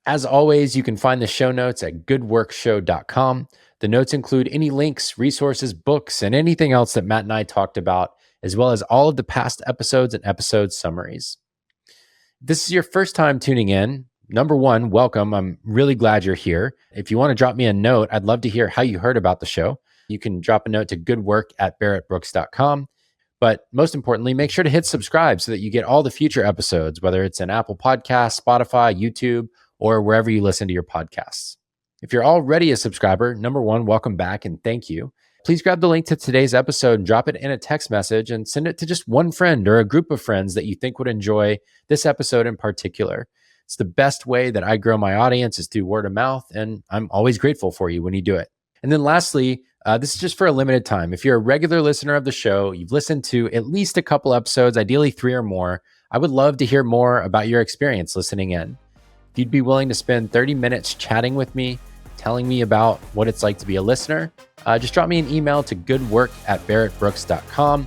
As always, you can find the show notes at goodworkshow.com. The notes include any links, resources, books, and anything else that Matt and I talked about, as well as all of the past episodes and episode summaries. If this is your first time tuning in, number one, welcome. I'm really glad you're here. If you want to drop me a note, I'd love to hear how you heard about the show. You can drop a note to goodwork@barrettbrooks.com. But most importantly, make sure to hit subscribe so that you get all the future episodes, whether it's an Apple Podcast, Spotify, YouTube, or wherever you listen to your podcasts. If you're already a subscriber, number one, welcome back and thank you. Please grab the link to today's episode and drop it in a text message and send it to just one friend or a group of friends that you think would enjoy this episode in particular. It's the best way that I grow my audience is through word of mouth, and I'm always grateful for you when you do it. And then lastly, this is just for a limited time. If you're a regular listener of the show, you've listened to at least a couple episodes, ideally 3 or more, I would love to hear more about your experience listening in. If you'd be willing to spend 30 minutes chatting with me, telling me about what it's like to be a listener, just drop me an email to goodwork@barrettbrooks.com,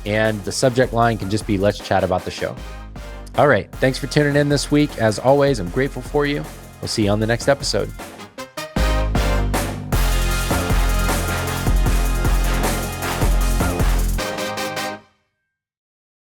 and the subject line can just be "Let's chat about the show." All right, thanks for tuning in this week. As always, I'm grateful for you. We'll see you on the next episode.